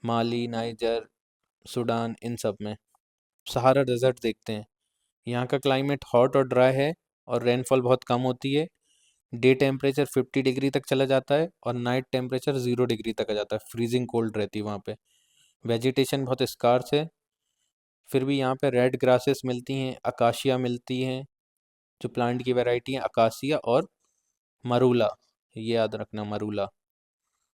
माली, नाइजर, सूडान, इन सब में। सहारा डेजर्ट देखते हैं। यहाँ का क्लाइमेट हॉट और ड्राई है और रेनफॉल बहुत कम होती है। डे टेम्परेचर 50 डिग्री तक चला जाता है और नाइट टेम्परेचर 0 डिग्री तक आ जाता है, फ्रीजिंग कोल्ड रहती है वहाँ पे। वेजिटेशन बहुत स्कार्स है, फिर भी यहाँ पे रेड ग्रासेस मिलती हैं, अकाशिया मिलती हैं, जो प्लांट की वैरायटी है अकासिया और मरूला, ये याद रखना मरूला।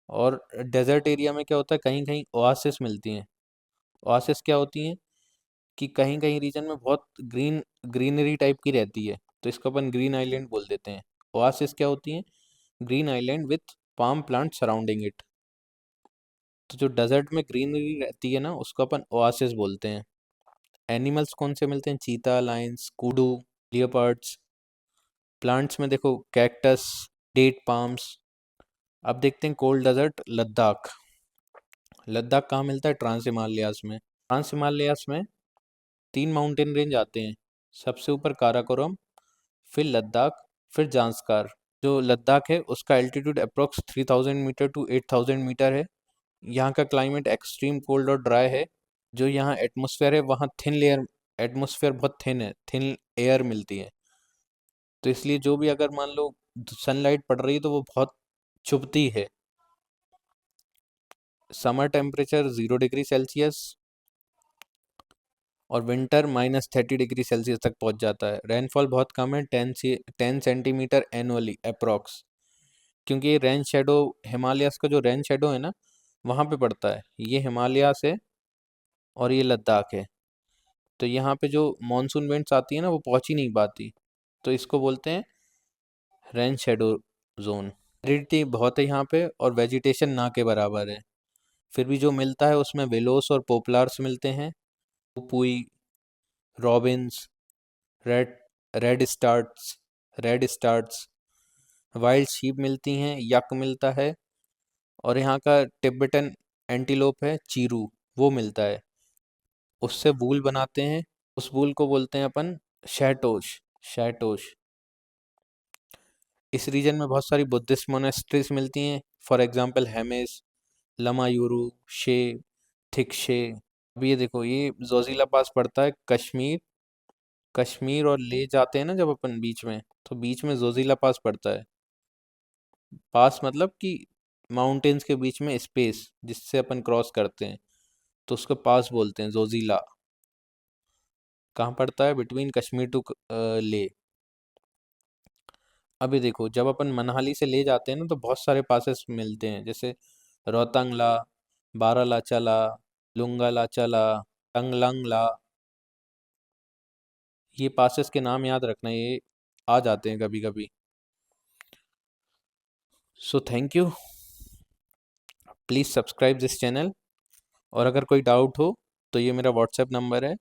और डेजर्ट एरिया में क्या होता है, कहीं कहीं ओआसिस मिलती हैं। ओआसिस क्या होती हैं कि कहीं कहीं रीजन में बहुत ग्रीनरी टाइप की रहती है, तो इसको अपन ग्रीन आइलैंड बोल देते हैं। ओआसिस क्या होती हैं? Green island with palm plant surrounding it. तो जो डेजर्ट में ग्रीनरी रहती है ना, उसको अपन ओआसिस बोलते हैं। एनिमल्स कौन से मिलते हैं? चीता, लायंस, कुडू, लियोपार्ड्स। प्लांट्स में देखो कैक्टस, डेट पाम्स। अब देखते हैं कोल्ड डेजर्ट लद्दाख। लद्दाख कहाँ मिलता है? ट्रांस हिमालयाज में। ट्रांस हिमालयाज में 3 माउंटेन रेंज आते हैं, सबसे ऊपर काराकोरम, फिर लद्दाख, फिर जांस्कार। जो लद्दाख है उसका altitude approx 3000 metre to 8000 metre है। यहाँ का क्लाइमेट एक्सट्रीम कोल्ड और ड्राई है। जो यहाँ एटमॉस्फेयर है वहाँ थिन लेयर, एटमॉस्फेयर बहुत थिन है, थिन एयर मिलती है। तो इसलिए जो भी अगर मान लो सनलाइट पड़ रही है तो वो बहुत चुभती है। समर टेम्परेचर 0 डिग्री सेल्सियस और विंटर -30 डिग्री सेल्सियस तक पहुंच जाता है। रेनफॉल बहुत कम है, 10 सेंटीमीटर एनुअली अप्रॉक्स, क्योंकि ये रेन शेडो, हिमालयास का जो रेन शेडो है ना, वहाँ पे पड़ता है। ये हिमालयास है और ये लद्दाख है, तो यहाँ पे जो मॉनसून विंड्स आती है ना वो पहुँच ही नहीं पाती, तो इसको बोलते हैं रेन शेडो जोन। एरिडिटी बहुत है यहाँ पे और वेजिटेशन ना के बराबर है। फिर भी जो मिलता है उसमें विलोस और पोपलार्स मिलते हैं, पुई, robins, red redstarts, wild sheep मिलती हैं, यक मिलता है। और यहाँ का टिबेटन एंटीलोप है, चीरू, वो मिलता है। उससे वूल बनाते हैं, उस वूल को बोलते हैं अपन शहतोश। शैटोश। इस रीजन में बहुत सारी बुद्धिस्ट मोनेस्ट्रीज मिलती हैं, फॉर एग्जांपल हेमिस, लमायूरू, शे, थिकशे। अब ये देखो, ये जोजिला पास पड़ता है कश्मीर, कश्मीर और ले जाते हैं ना जब अपन बीच में, तो बीच में जोजिला पास पड़ता है। पास मतलब कि माउंटेन्स के बीच में स्पेस जिससे अपन क्रॉस करते हैं, तो उसको पास बोलते हैं, जोजिला। कहाँ पड़ता है? बिटवीन कश्मीर टू ले। अभी देखो, जब अपन मनाली से ले जाते हैं ना, तो बहुत सारे पासेस मिलते हैं, जैसे रोहतांगला, बारालाचाला, लुंगालाचाला, टंगलंगला। ये पासेस के नाम याद रखना, ये आ जाते हैं कभी कभी। So thank you, please subscribe this channel. और अगर कोई डाउट हो तो ये मेरा व्हाट्सएप नंबर है,